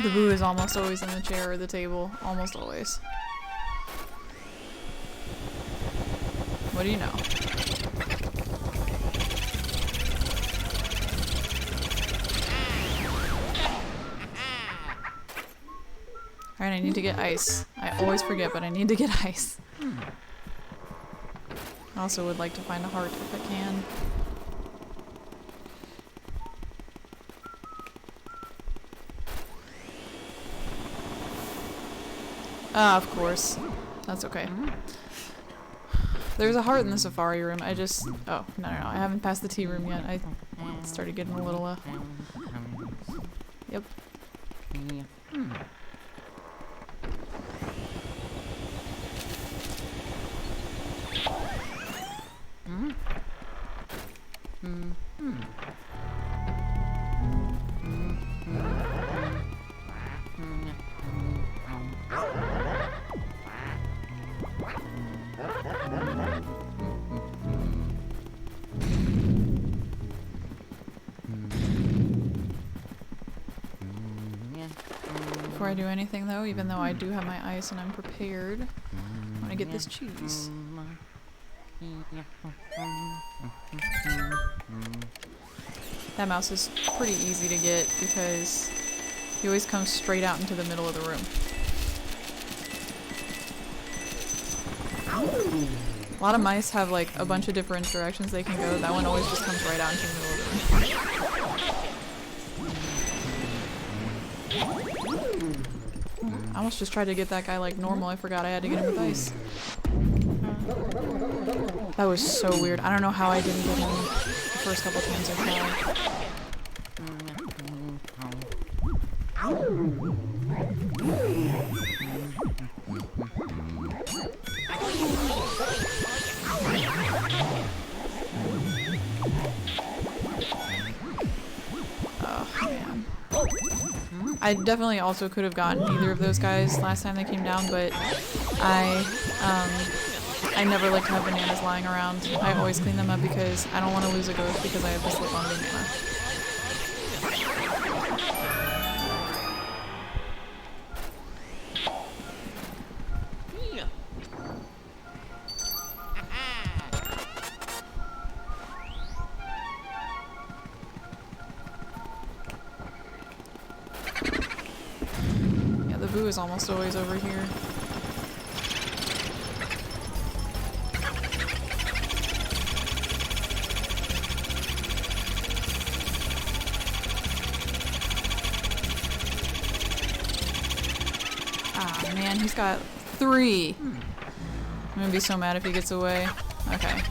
The boo is almost always in the chair or the table. Almost always. What do you know? Alright, I need to get ice. I always forget, but I need to get ice. I also would like to find a heart if I can. Ah, of course. That's okay. There's a heart in the safari room. I just... Oh, no. I haven't passed the tea room yet. It started getting a little, yep. Before I do anything though, even though I do have my ice and I'm prepared, I'm gonna get this cheese. That mouse is pretty easy to get because he always comes straight out into the middle of the room. A lot of mice have like a bunch of different directions they can go. That one always just comes right out into the middle of the room. I almost just tried to get that guy like normal. I forgot I had to get him with ice. That was so weird. I don't know how I didn't get him the first couple times I tried. Oh, man. I definitely also could have gotten either of those guys last time they came down, but I never like to have bananas lying around. I always clean them up because I don't want to lose a ghost because I have to slip on banana. Yeah, the boo is almost always over here. Man, he's got 3. I'm gonna be so mad if he gets away. Okay.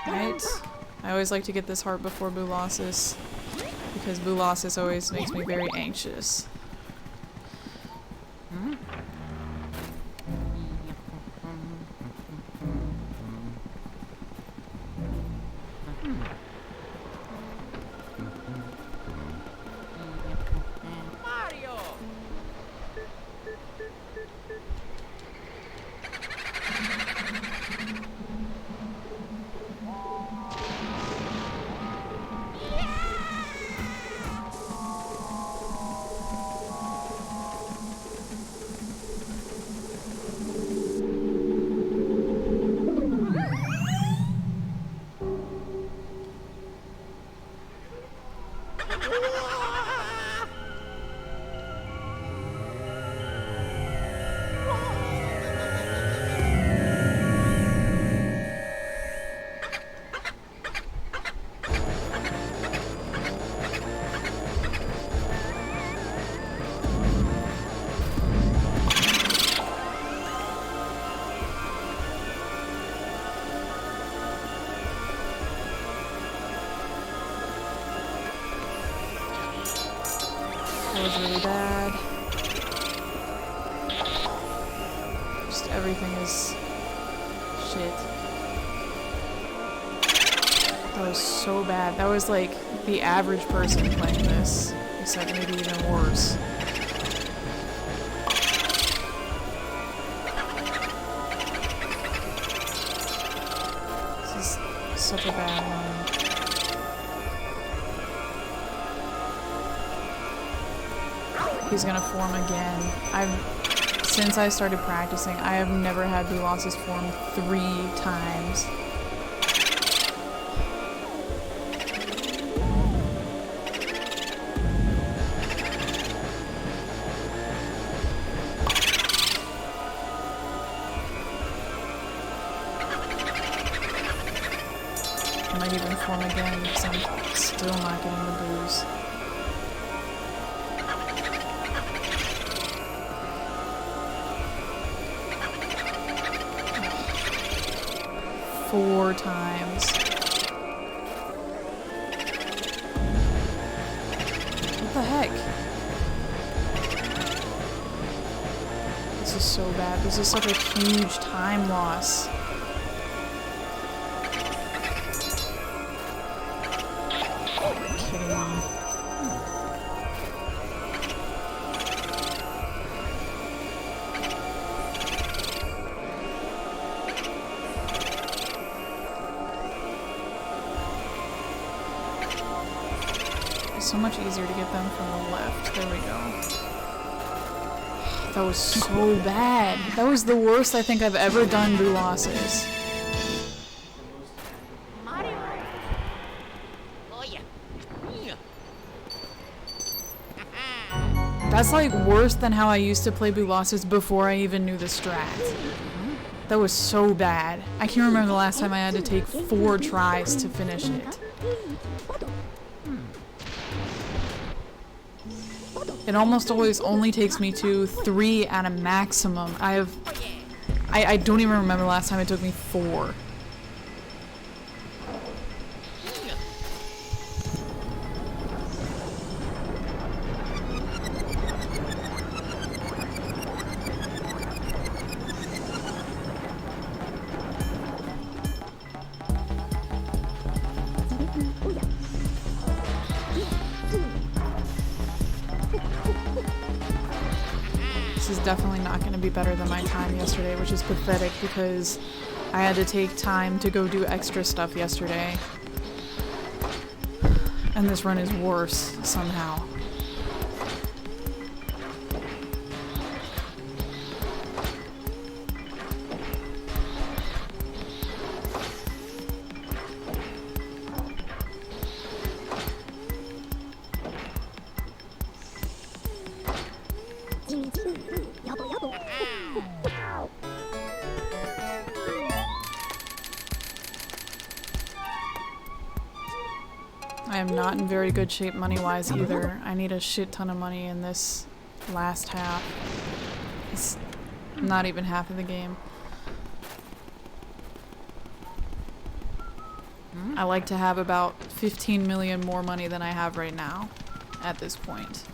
Right. I always like to get this heart before Boolossus because Boolossus always makes me very anxious. That was really bad. Just everything is shit. That was so bad. That was like the average person playing this, except maybe even worse. This is such a bad one. He's gonna form again. Since I started practicing, I have never had Boolossus form 3 times. I might even form again because I'm still not getting the boos. 4 times. What the heck? This is so bad. This is such a huge time loss. Are you kidding me? It's so much easier to get them from the left. There we go. That was so bad. That was the worst I think I've ever done Boo losses. Mario. Oh yeah. That's like worse than how I used to play Boo losses before I even knew the strat. That was so bad. I can't remember the last time I had to take 4 tries to finish it. It almost always only takes me to 3 at a maximum. I don't even remember the last time it took me 4. This is definitely not going to be better than my time yesterday, which is pathetic because I had to take time to go do extra stuff yesterday. And this run is worse somehow. I am not in very good shape money-wise either. I need a shit ton of money in this last half. It's not even half of the game. I like to have about 15 million more money than I have right now at this point.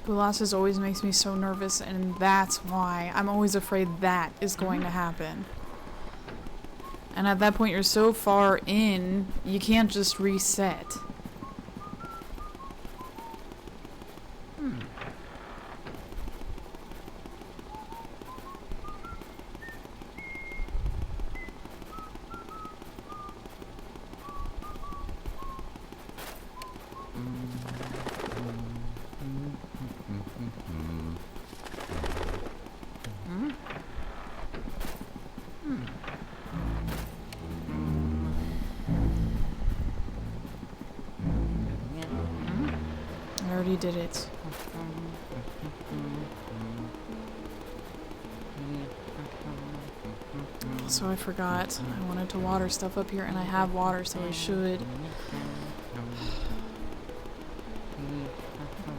Boo losses always makes me so nervous, and that's why I'm always afraid that is going to happen. And at that point you're so far in, you can't just reset. I already did it. So I forgot. I wanted to water stuff up here, and I have water, so I should. It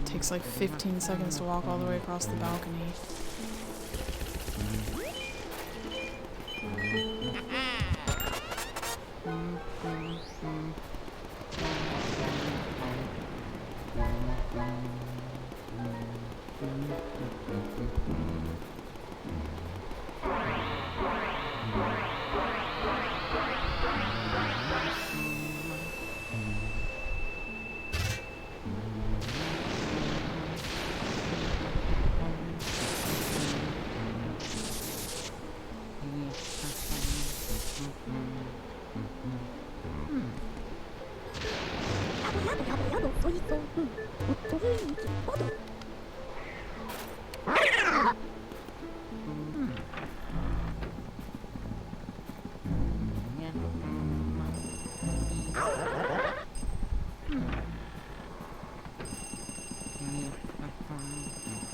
takes like 15 seconds to walk all the way across the balcony.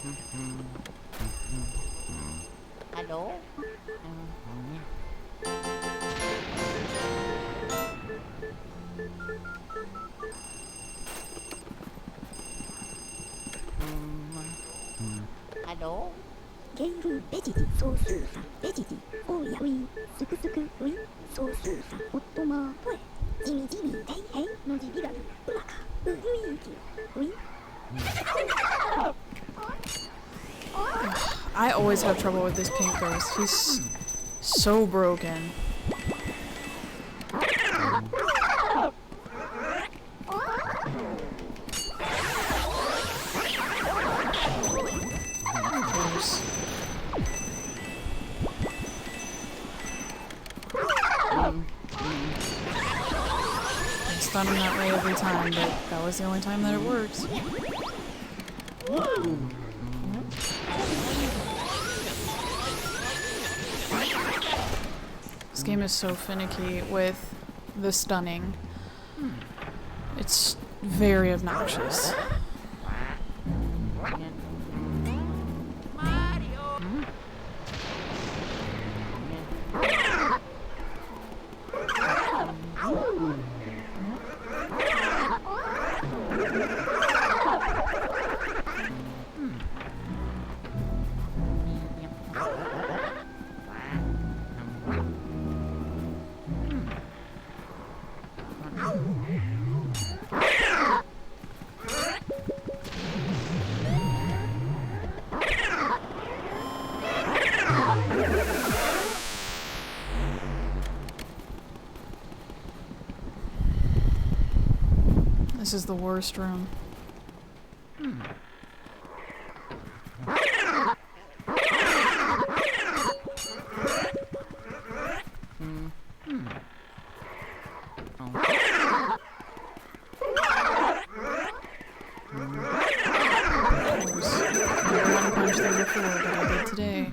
Hello? Hello? ゲイルベジティソースーサベジティオーヤウィスクスクウィソースーサオットマーポエジミジミヘイヘイノジビガルブラカウユイキウィ I always have trouble with this pink ghost. He's so broken. Of course. I stun him that way every time, but that was the only time that it works. This game is so finicky with the stunning. It's very obnoxious. This is the worst room. Today.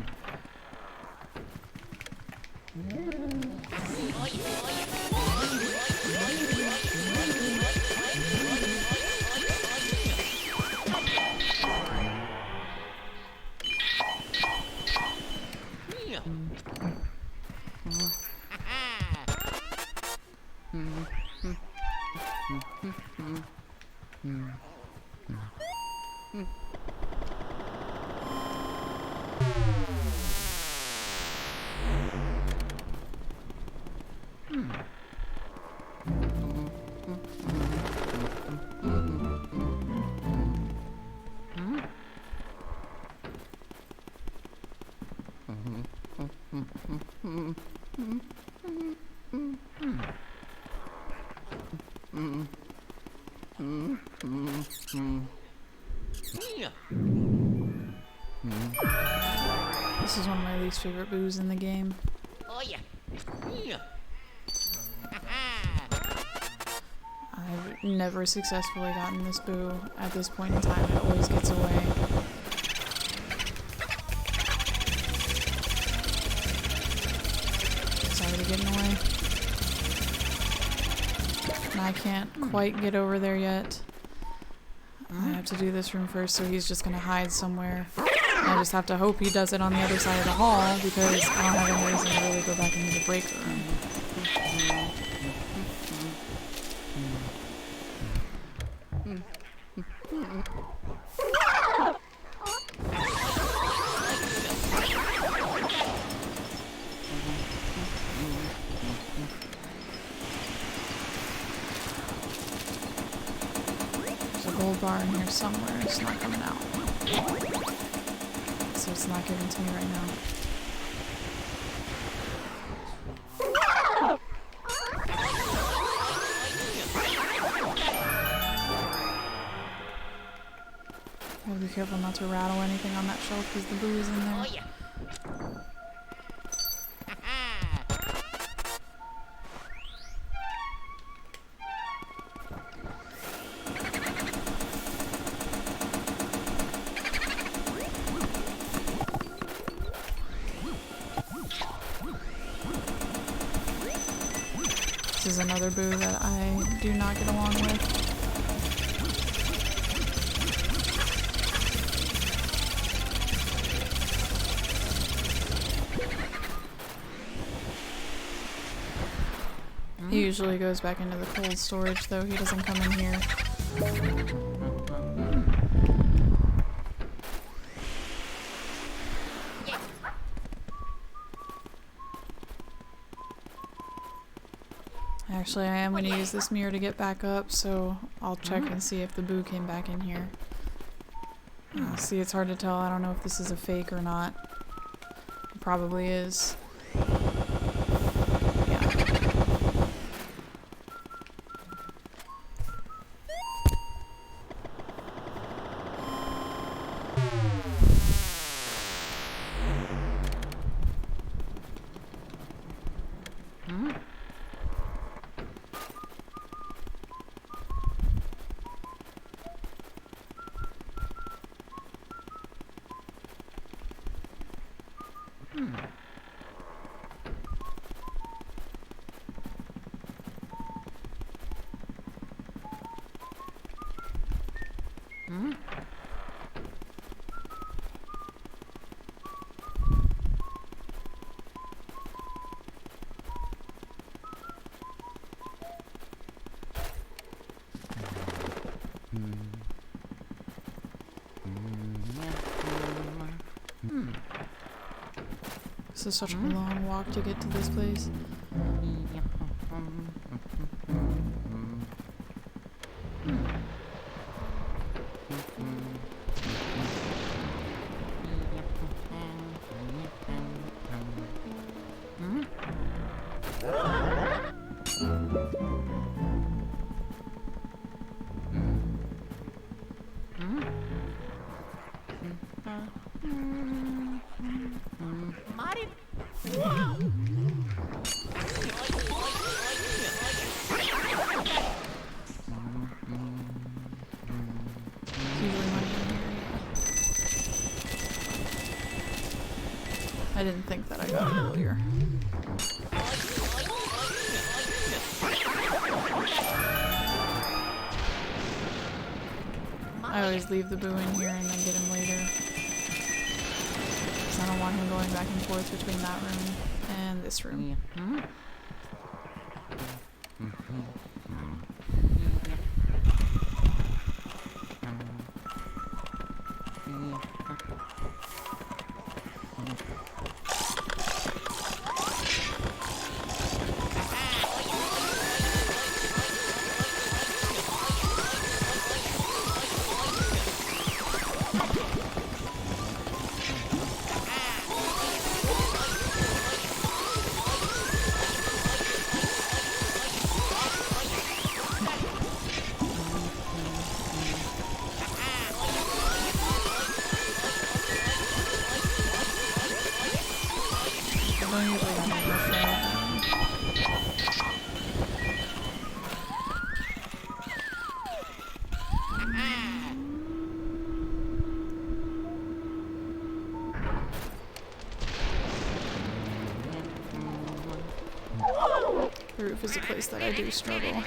This is one of my least favorite boos in the game. Oh yeah. I've never successfully gotten this boo at this point in time. It always gets away. It's already getting away. And I can't quite get over there yet. I have to do this room first, so he's just gonna hide somewhere. I just have to hope he does it on the other side of the hall, because I don't have any reason to really go back into the breaker room. There's a gold bar in here somewhere. It's not coming out. So it's not given to me right now. Gotta be careful not to rattle anything on that shelf because the boo is in there. Oh yeah. This is another boo that I do not get along with. He usually goes back into the cold storage though, he doesn't come in here. Actually, I am going to use this mirror to get back up, so I'll check and see if the boo came back in here. See, it's hard to tell. I don't know if this is a fake or not. It probably is. Yeah. This is such a long walk to get to this place. I didn't think that I got it earlier. I always leave the boo in here and then get him later. Because I don't want him going back and forth between that room and this room. The roof is a place that I do struggle.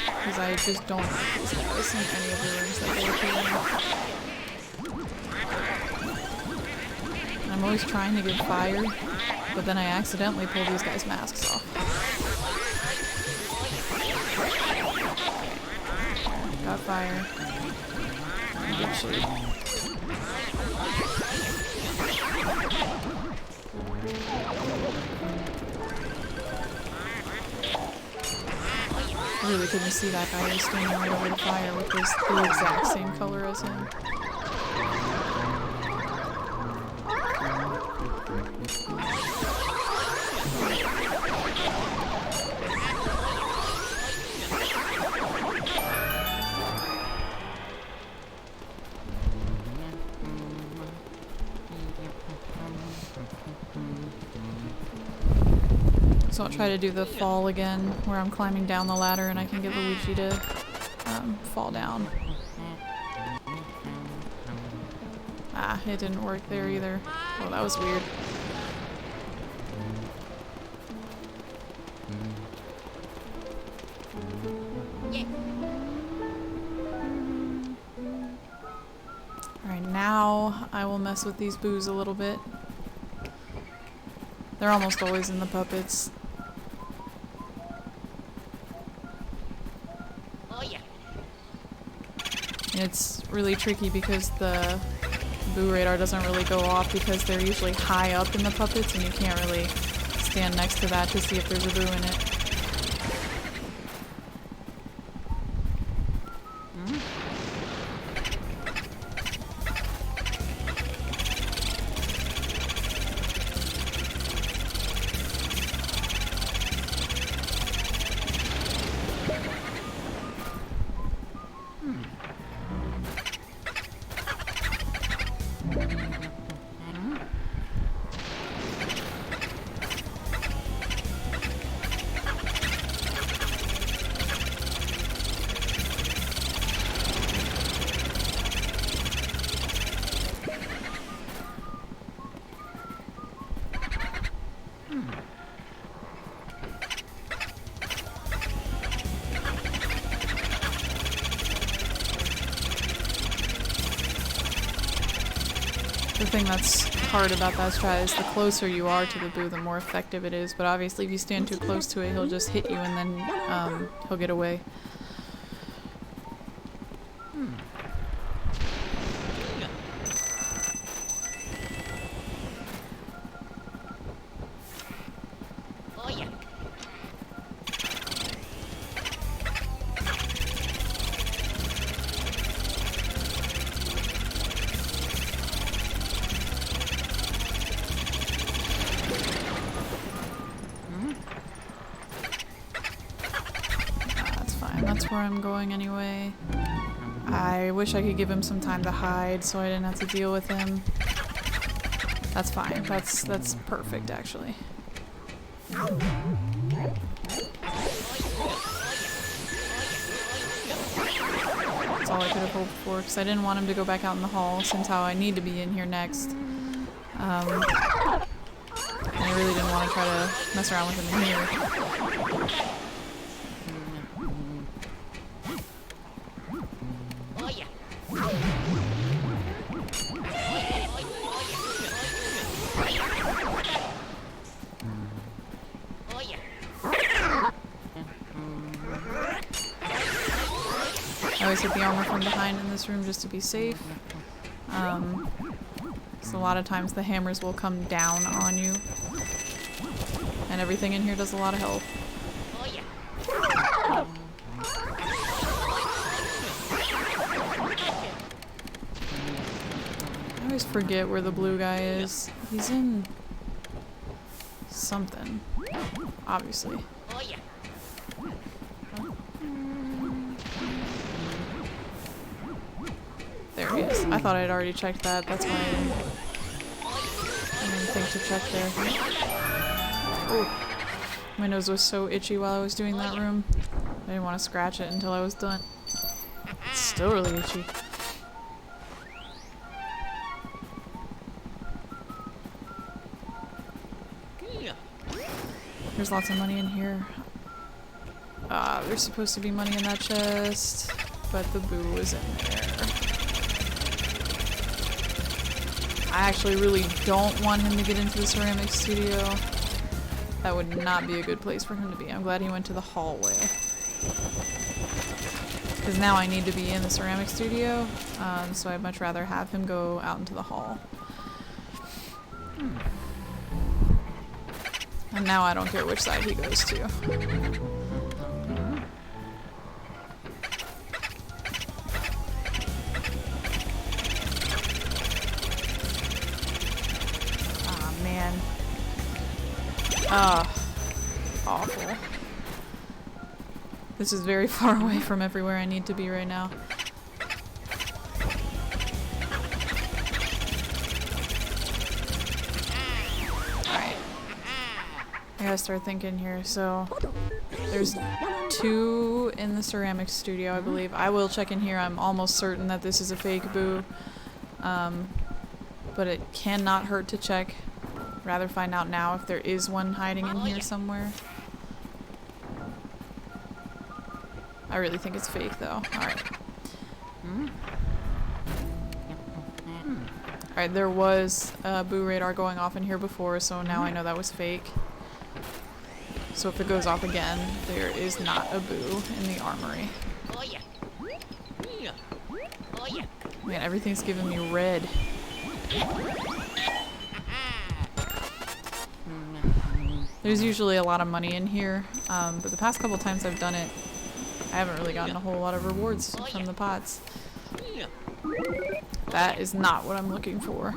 Because I just don't like these guys in any of the rooms that they appear in. I'm always trying to give fire, but then I accidentally pull these guys' masks off. Got fire. Good shit. I really couldn't see that guy was standing right over the fire with the exact same color as him. So I'll try to do the fall again, where I'm climbing down the ladder and I can get Luigi to fall down. Ah, it didn't work there either. Oh, that was weird. Alright, now I will mess with these boos a little bit. They're almost always in the puppets. It's really tricky because the boo radar doesn't really go off because they're usually high up in the puppets and you can't really stand next to that to see if there's a boo in it. The thing that's hard about that strat is the closer you are to the boo, the more effective it is. But obviously if you stand too close to it, he'll just hit you and then he'll get away. Oh yeah. That's fine. That's where I'm going anyway. I wish I could give him some time to hide so I didn't have to deal with him. That's fine. That's perfect actually. That's all I could have hoped for because I didn't want him to go back out in the hall since how I need to be in here next. And I really didn't want to try to mess around with him in here. Oh yeah. Oh yeah. I always hit the armor from behind in this room just to be safe. So a lot of times the hammers will come down on you. And everything in here does a lot of health. Oh yeah. I always forget where the blue guy is. He's in something, obviously. Oh yeah. There he is. I thought I'd already checked that. That's why I didn't think to check there. Ooh. My nose was so itchy while I was doing that room. I didn't want to scratch it until I was done. It's still really itchy. There's lots of money in here. There's supposed to be money in that chest, but the boo is in there. I actually really don't want him to get into the ceramic studio. That would not be a good place for him to be. I'm glad he went to the hallway. Because now I need to be in the ceramic studio, so I'd much rather have him go out into the hall. And now I don't care which side he goes to. Aw, man. Awful. This is very far away from everywhere I need to be right now. Alright. I gotta start thinking here. So, there's 2 in the ceramic studio, I believe. I will check in here. I'm almost certain that this is a fake boo. But it cannot hurt to check. Rather find out now if there is one hiding in here somewhere. I really think it's fake though. Alright. Alright, there was a boo radar going off in here before, so now I know that was fake. So if it goes off again, there is not a boo in the armory. Oh yeah. Man, everything's giving me red. There's usually a lot of money in here, but the past couple times I've done it, I haven't really gotten a whole lot of rewards from the pots. That is not what I'm looking for.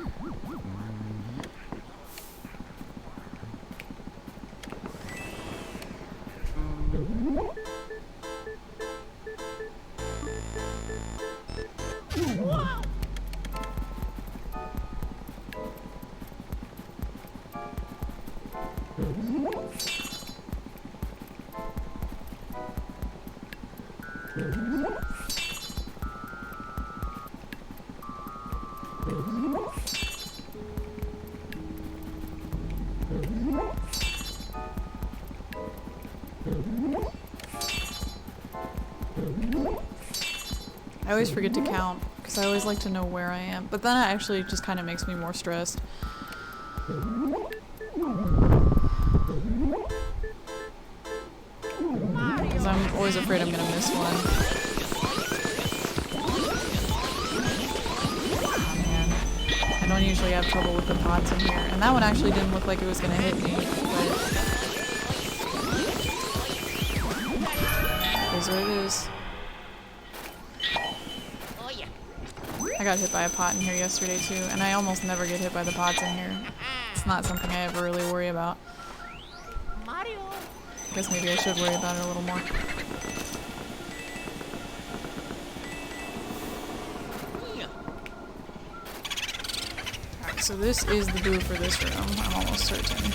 I always forget to count, because I always like to know where I am, but then it actually just kind of makes me more stressed. Because I'm always afraid I'm gonna miss one. Oh man. I don't usually have trouble with the pots in here, and that one actually didn't look like it was gonna hit me, but it is what it is. I got hit by a pot in here yesterday too, and I almost never get hit by the pots in here. It's not something I ever really worry about. Mario. I guess maybe I should worry about it a little more. Alright, so this is the boo for this room, I'm almost certain.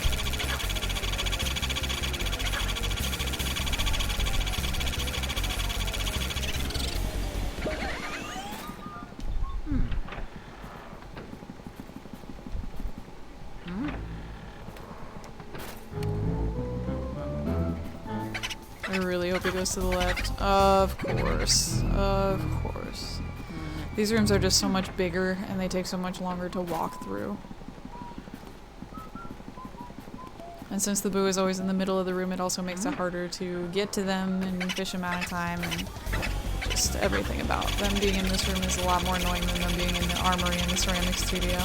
I really hope it goes to the left. Of course. Of course. These rooms are just so much bigger and they take so much longer to walk through. And since the boo is always in the middle of the room, it also makes it harder to get to them in an efficient amount of time, and just everything about them being in this room is a lot more annoying than them being in the armory in the ceramic studio.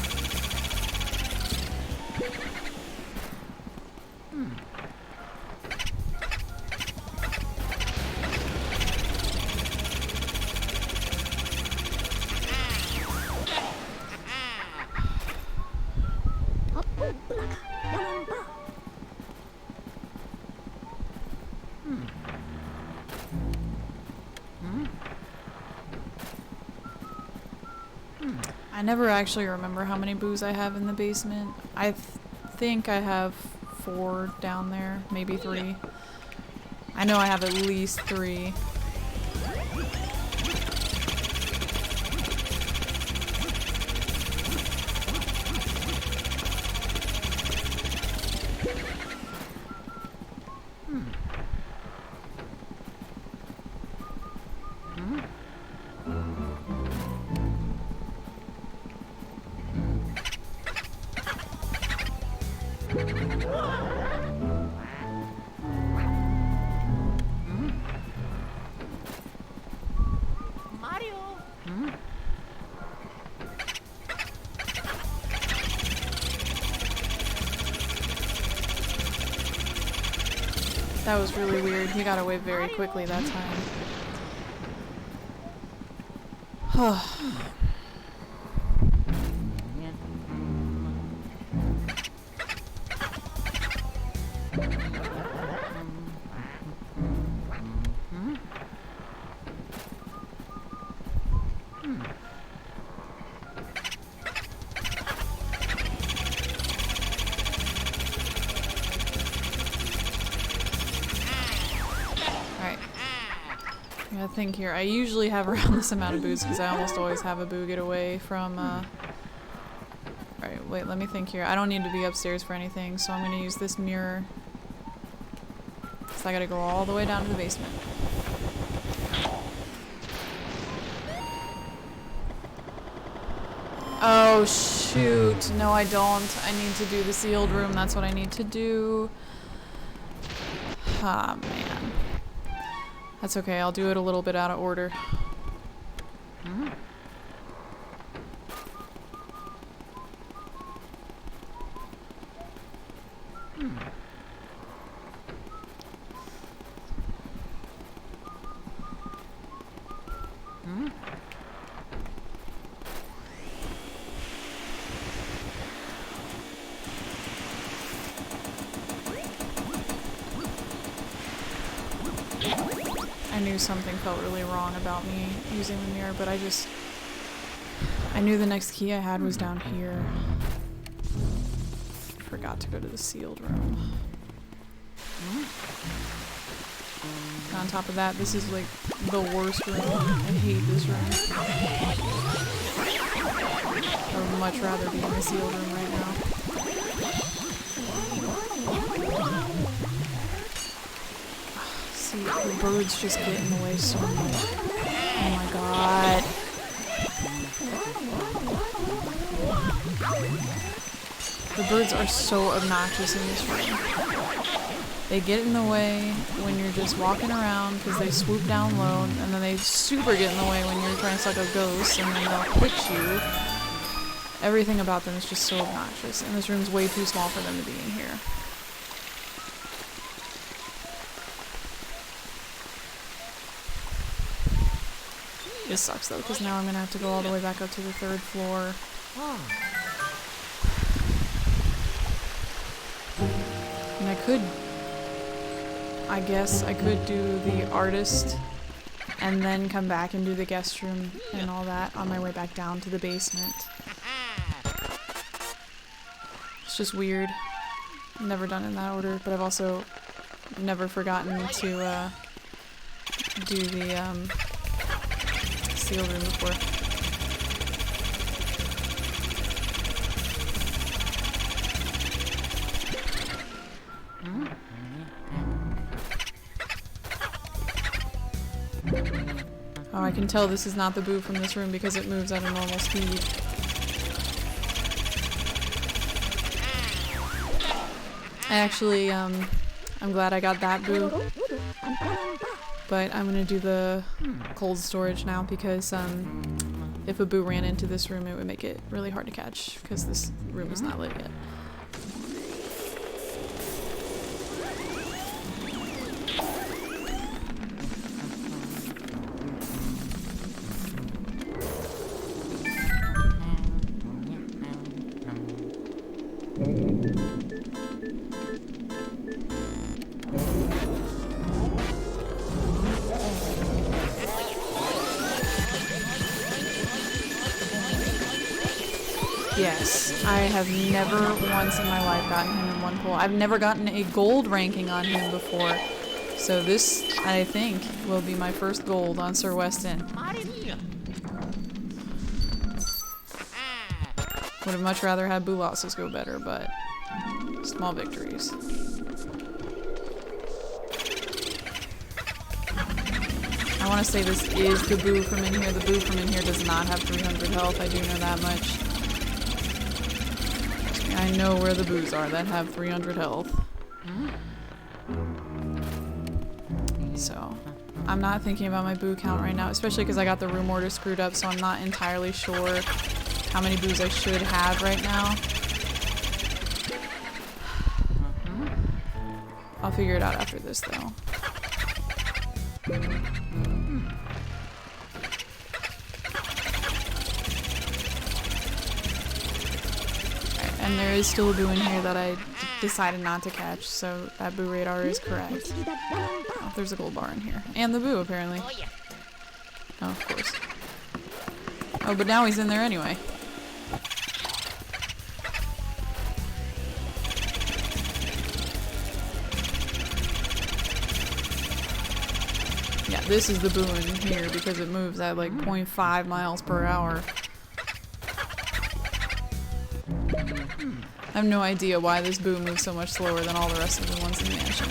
I never actually remember how many boos I have in the basement. I think I have 4 down there, maybe 3. I know I have at least 3. That was really weird. He got away very quickly that time. I think here. I usually have around this amount of boos because I almost always have a boo get away from, Alright, wait, let me think here. I don't need to be upstairs for anything, so I'm gonna use this mirror. So I gotta go all the way down to the basement. Oh shoot, no I don't. I need to do the sealed room, that's what I need to do. Ah, man. That's okay, I'll do it a little bit out of order. I knew something felt really wrong about me using the mirror, but I knew the next key I had was down here. Forgot to go to the sealed room. And on top of that, this is like the worst room. I hate this room. I would much rather be in the sealed room right now. See, the birds just get in the way so much. Oh my god. The birds are so obnoxious in this room. They get in the way when you're just walking around because they swoop down low, and then they super get in the way when you're trying to suck a ghost, and then they'll hit you. Everything about them is just so obnoxious, and this room's way too small for them to be in here. This sucks though, because now I'm gonna have to go all the way back up to the 3rd floor. And I guess I could do the artist and then come back and do the guest room and all that on my way back down to the basement. It's just weird. I've never done it in that order, but I've also never forgotten to do the sealed room before. Oh, I can tell this is not the boo from this room because it moves at a normal speed. I actually, I'm glad I got that boo. But I'm gonna do the cold storage now because if a boo ran into this room, it would make it really hard to catch because this room is not lit yet. Yes, I have never once in my life gotten him in one pull. I've never gotten a gold ranking on him before. So this, I think, will be my first gold on Sir Weston. Would have much rather had boo losses go better, but small victories. I want to say this is the boo from in here. The boo from in here does not have 300 health. I do know that much. I know where the boos are that have 300 health. So, I'm not thinking about my boo count right now, especially because I got the room order screwed up, so I'm not entirely sure how many boos I should have right now. I'll figure it out after this, though. And there is still a boo in here that I decided not to catch, so that boo radar is correct. Oh, there's a gold bar in here. And the boo, apparently. Oh, of course. Oh, but now he's in there anyway. Yeah, this is the boo in here because it moves at like 0.5 miles per hour. I have no idea why this boo moves so much slower than all the rest of the ones in the mansion.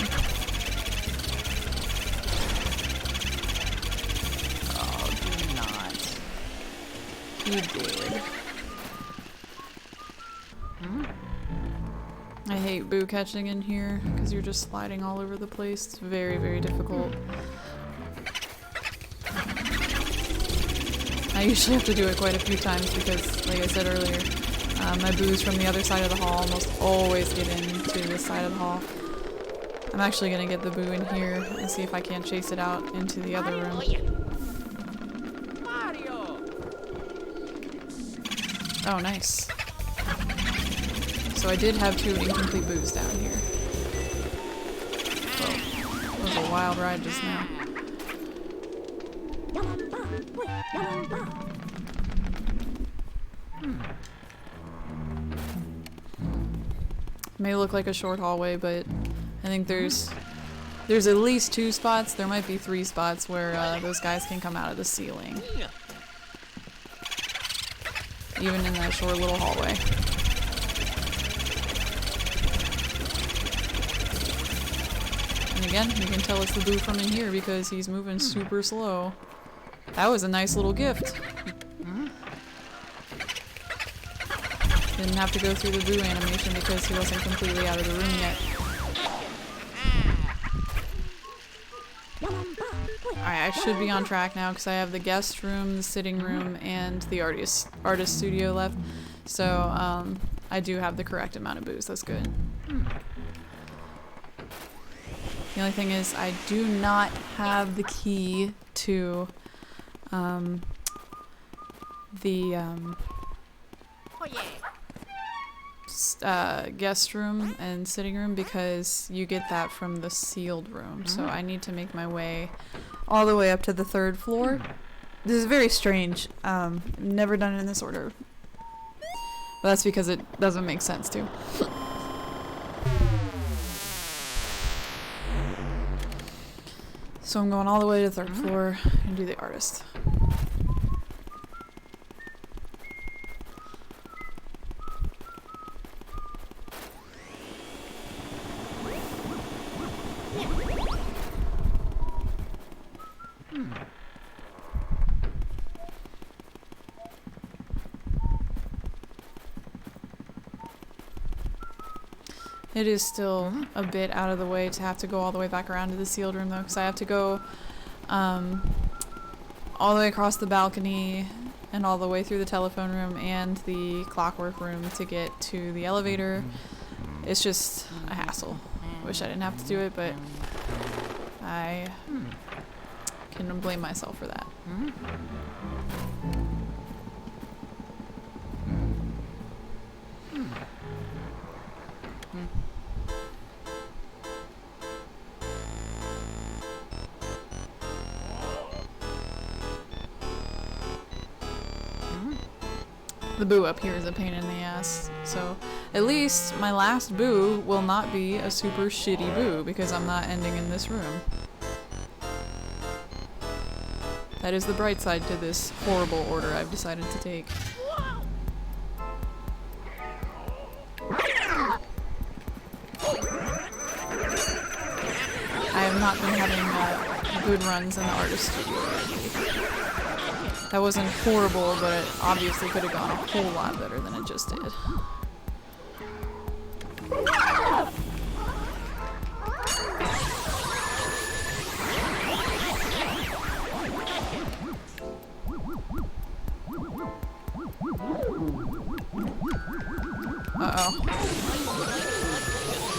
Oh, do not. He did. I hate boo catching in here because you're just sliding all over the place. It's very, very difficult. I usually have to do it quite a few times because, like I said earlier, My boos from the other side of the hall almost always get into this side of the hall. I'm actually gonna get the boo in here and see if I can't chase it out into the other room. Mario! Oh, nice. So I did have 2 incomplete boos down here. Whoa. That was a wild ride just now. May look like a short hallway, but I think there's at least 2 spots. There might be 3 spots where those guys can come out of the ceiling. Even in that short little hallway. And again, you can tell it's the boo from in here because he's moving super slow. That was a nice little gift. Didn't have to go through the boo animation because he wasn't completely out of the room yet. Alright, I should be on track now because I have the guest room, the sitting room, and the artist studio left. So, I do have the correct amount of boos. That's good. The only thing is I do not have the key to guest room and sitting room because you get that from the sealed room. So I need to make my way all the way up to the 3rd floor. This is very strange. Never done it in this order. But that's because it doesn't make sense to. So I'm going all the way to the 3rd floor and do the artist. It is still a bit out of the way to have to go all the way back around to the sealed room though, because I have to go all the way across the balcony and all the way through the telephone room and the clockwork room to get to the elevator. It's just a hassle. Wish I didn't have to do it, but I can blame myself for that. The boo up here is a pain in the ass, so at least my last boo will not be a super shitty boo because I'm not ending in this room. That is the bright side to this horrible order I've decided to take. I have not been having good runs in the artist studio. That wasn't horrible, but it obviously could have gone a whole lot better than it just did. Uh-oh.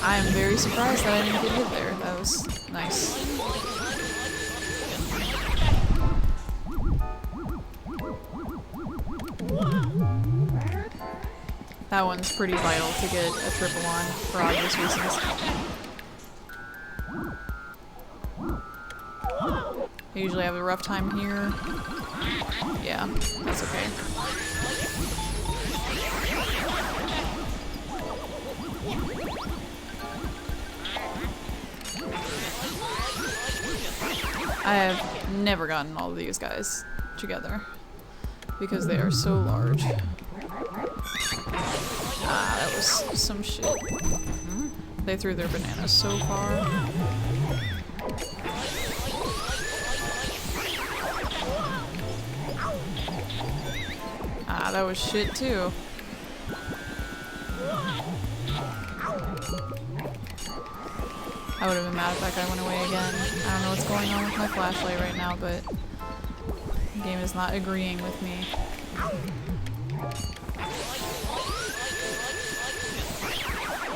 I am very surprised that I didn't get hit there. That was nice. That one's pretty vital to get a triple on for obvious reasons. I usually have a rough time here. Yeah, that's okay. I have never gotten all of these guys together because they are so large. Ah, that was some shit. They threw their bananas so far. Ah, that was shit too. I would have been mad if that guy went away again. I don't know what's going on with my flashlight right now, but the game is not agreeing with me.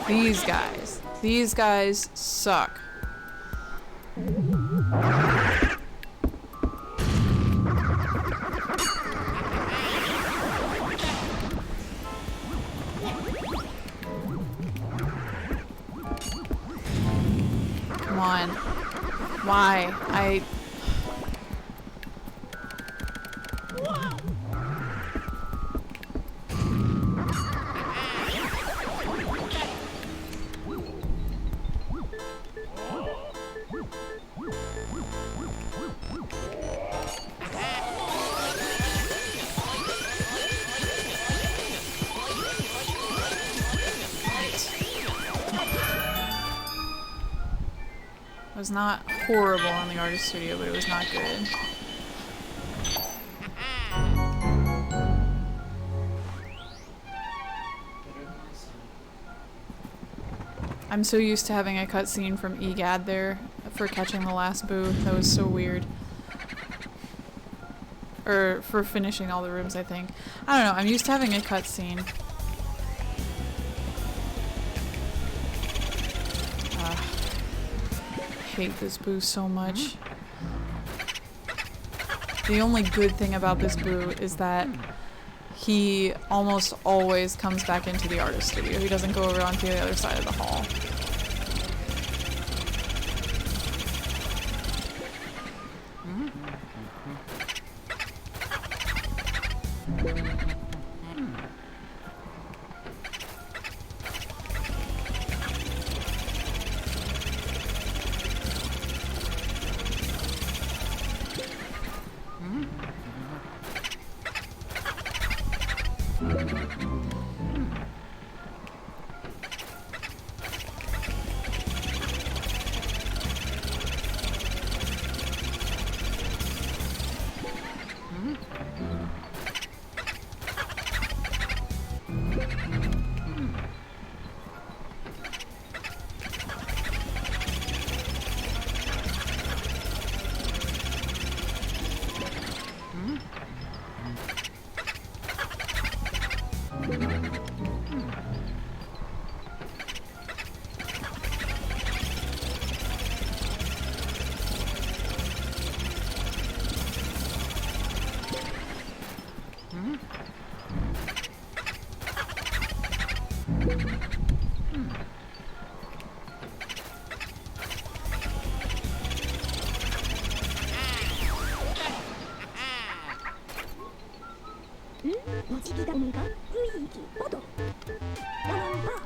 These guys suck. Come on. Why? It was not horrible on the artist studio, but it was not good. I'm so used to having a cutscene from EGAD there for catching the last boo. That was so weird. Or for finishing all the rooms, I think. I don't know, I'm used to having a cutscene. I hate this boo so much. The only good thing about this boo is that he almost always comes back into the artist studio. He doesn't go over onto the other side of the hall.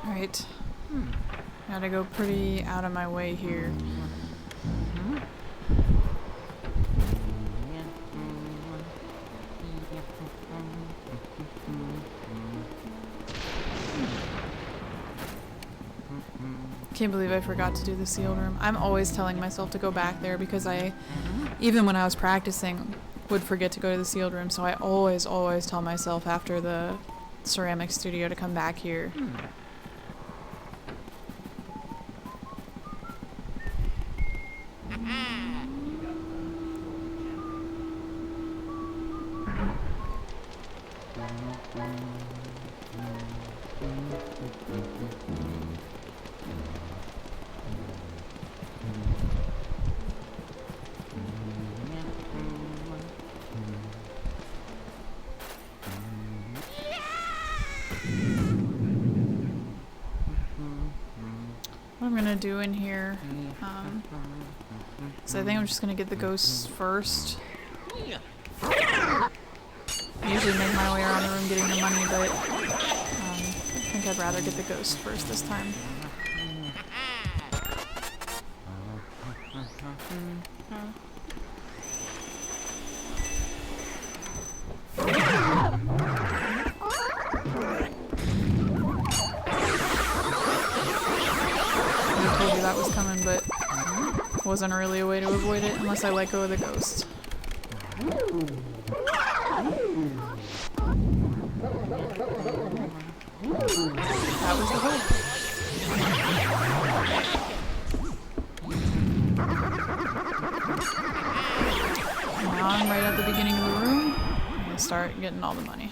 Alright. Gotta go pretty out of my way here. Can't believe I forgot to do the sealed room. I'm always telling myself to go back there because I, even when I was practicing, would forget to go to the sealed room, so I always tell myself after the ceramic studio to come back here. What I'm gonna do in here, so I think I'm just gonna get the ghosts first. I usually make my way around the room getting the money, but I think I'd rather get the ghosts first this time. That was coming, but wasn't really a way to avoid it unless I let go of the ghost. That was the hope. And now I'm right at the beginning of the room. I'm gonna start getting all the money.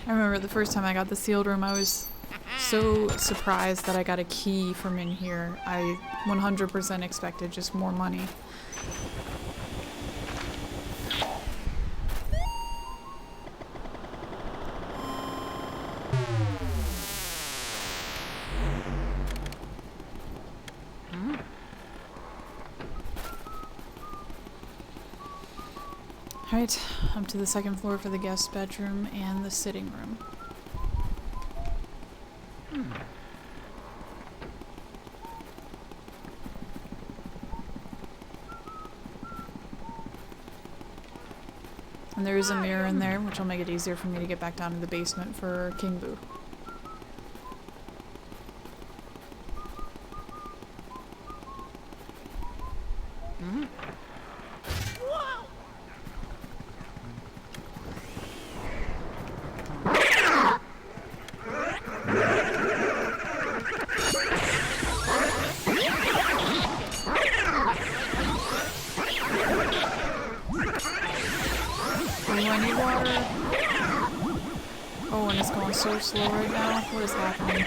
I remember the first time I got the sealed room, I was so surprised that I got a key from in here. I 100% expected just more money. Alright, up to the second floor for the guest bedroom and the sitting room. And there is a mirror in there, which will make it easier for me to get back down to the basement for King Boo. So slow right now. What is happening?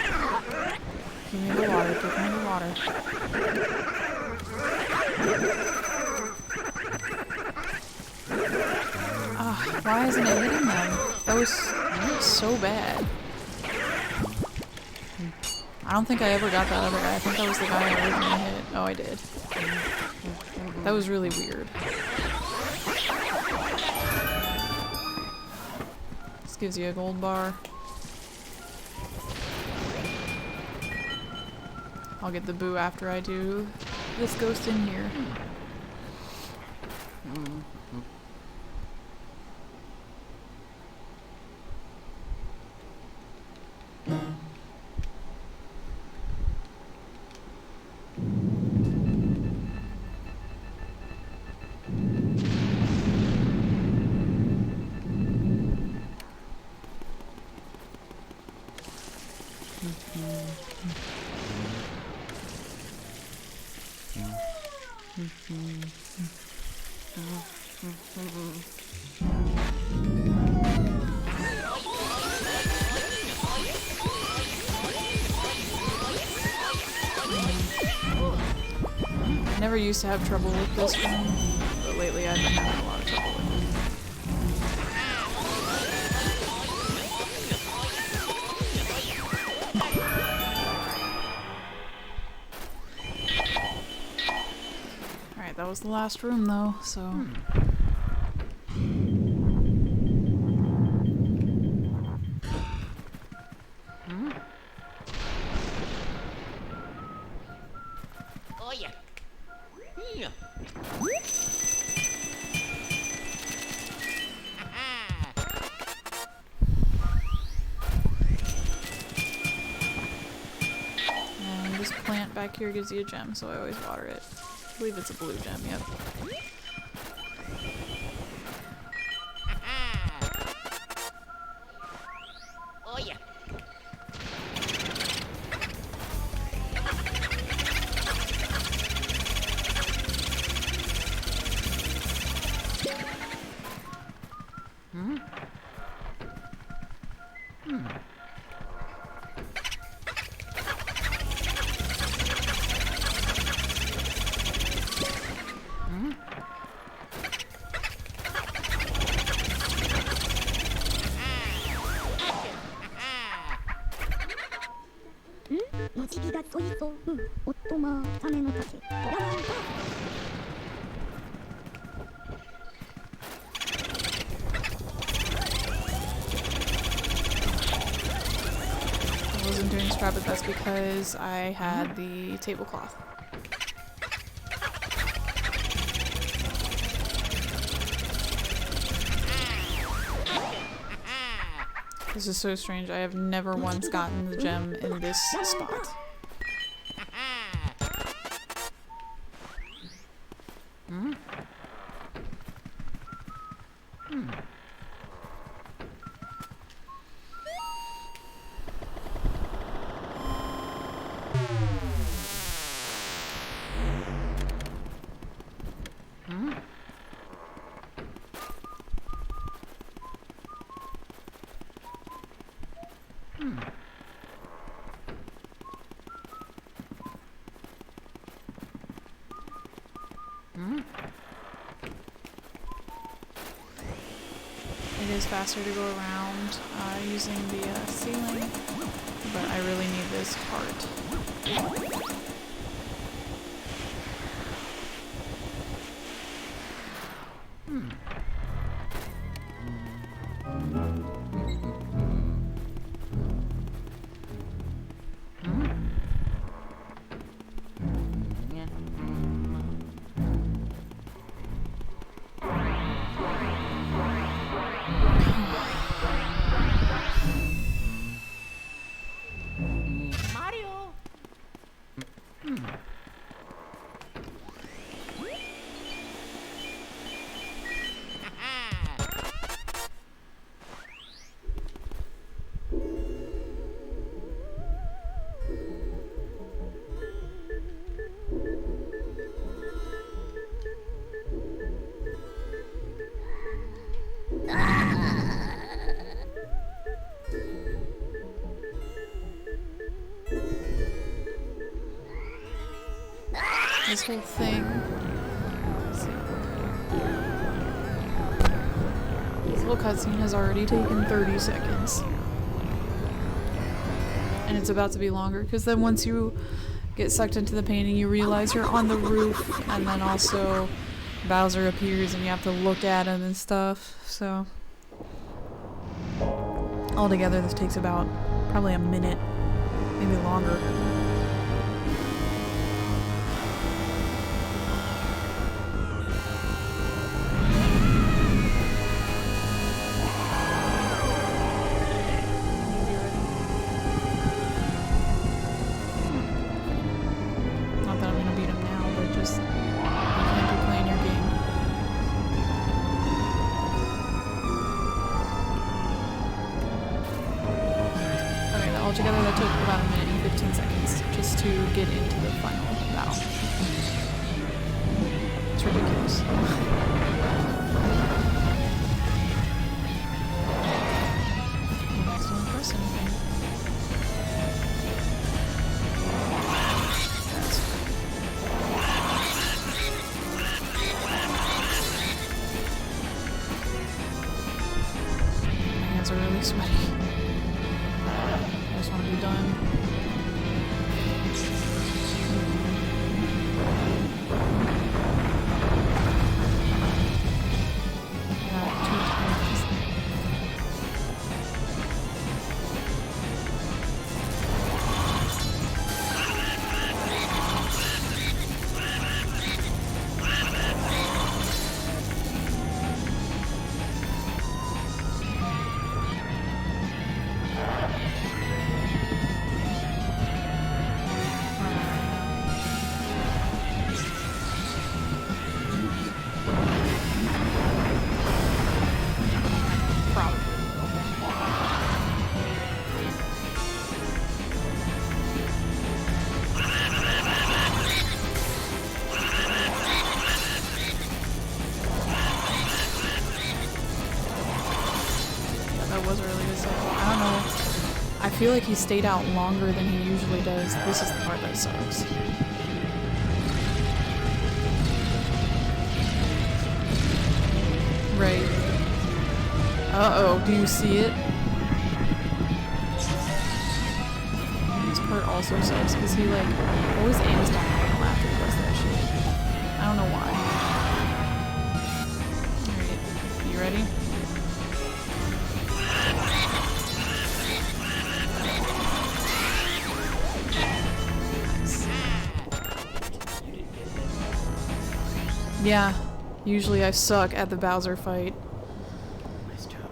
Give me the water. Give me the water. Ah, why isn't it hitting them? That was so bad. I don't think I ever got that other guy. I think that was the guy I originally hit. Oh, I did. That was really weird. This gives you a gold bar. I'll get the boo after I do this ghost in here. I never used to have trouble with this one, but lately I've been having a lot of trouble with it. Alright, that was the last room though, so... Back here gives you a gem, so I always water it. I believe it's a blue gem, yep. Oh yeah. I wasn't doing scrap, but that's because I had the tablecloth. This is so strange. I have never once gotten the gem in this spot. It is faster to go around using the ceiling, but I really need this heart. Mario! This whole thing. Let's see. This little cutscene has already taken 30 seconds. And it's about to be longer, because then once you get sucked into the painting, you realize you're on the roof, and then also Bowser appears and you have to look at him and stuff, so. Altogether, this takes about probably a minute, maybe longer. Not that I'm gonna beat him now, but just you can't be playing your game. Okay, altogether that took about a minute and 15 seconds just to get into the final battle. It's ridiculous. Still impress anything. My hands are really sweaty. I just want to be done. I got 2 times. Probably. Yeah, that was a really good cycle. I don't know. I feel like he stayed out longer than he usually does. This is the part that sucks. Right. Uh-oh, do you see it? This part also sucks because he like always aims diagonal after he does that shit. I don't know why. Alright, you ready? Yeah, usually I suck at the Bowser fight. Nice job.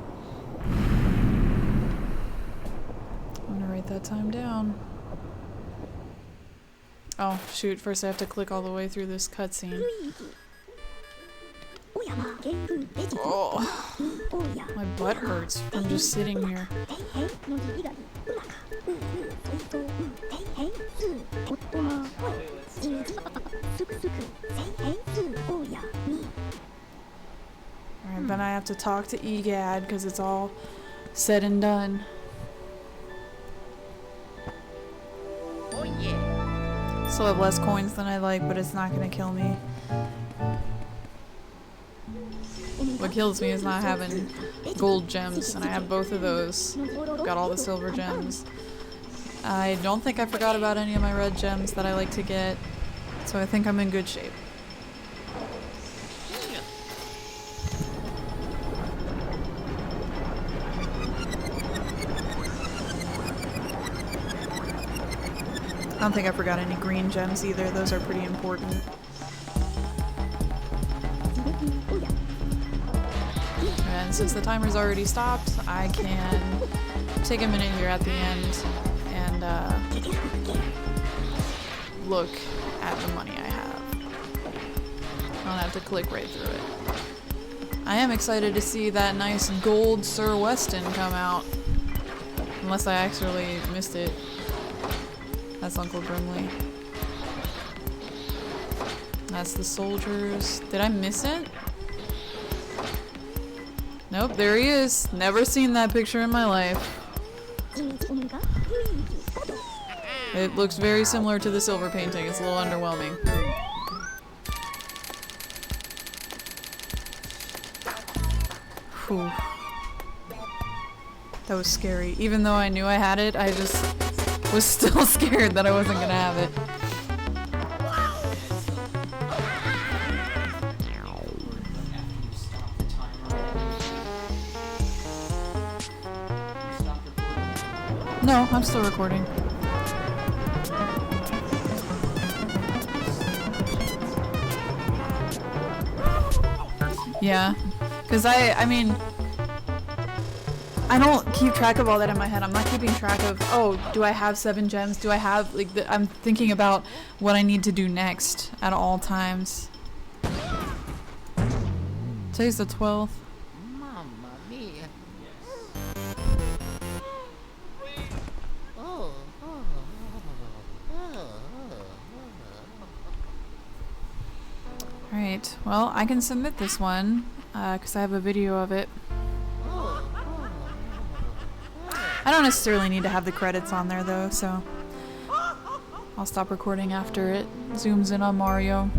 I'm gonna write that time down. Oh, shoot, first I have to click all the way through this cutscene. Oh, my butt hurts from just sitting here. Alright, then I have to talk to EGAD because it's all said and done. Still have less coins than I like, but it's not gonna kill me. What kills me is not having gold gems, and I have both of those. Got all the silver gems. I don't think I forgot about any of my red gems that I like to get, so I think I'm in good shape. I don't think I forgot any green gems either, those are pretty important. And since the timer's already stopped, I can take a minute here at the end and look at the money I have. I don't have to click right through it. I am excited to see that nice gold Sir Weston come out. Unless I actually missed it. That's Uncle Grimly. That's the soldiers. Did I miss it? Nope, there he is. Never seen that picture in my life. It looks very similar to the silver painting. It's a little underwhelming. Whew. That was scary. Even though I knew I had it, I just was still scared that I wasn't gonna have it. No, I'm still recording. Yeah, because I mean, I don't keep track of all that in my head. I'm not keeping track of, oh, do I have 7 gems? Do I have, like, I'm thinking about what I need to do next at all times. Today's the 12th. Mamma mia. Oh. Alright, well, I can submit this one, because I have a video of it. I don't necessarily need to have the credits on there though, so I'll stop recording after it zooms in on Mario.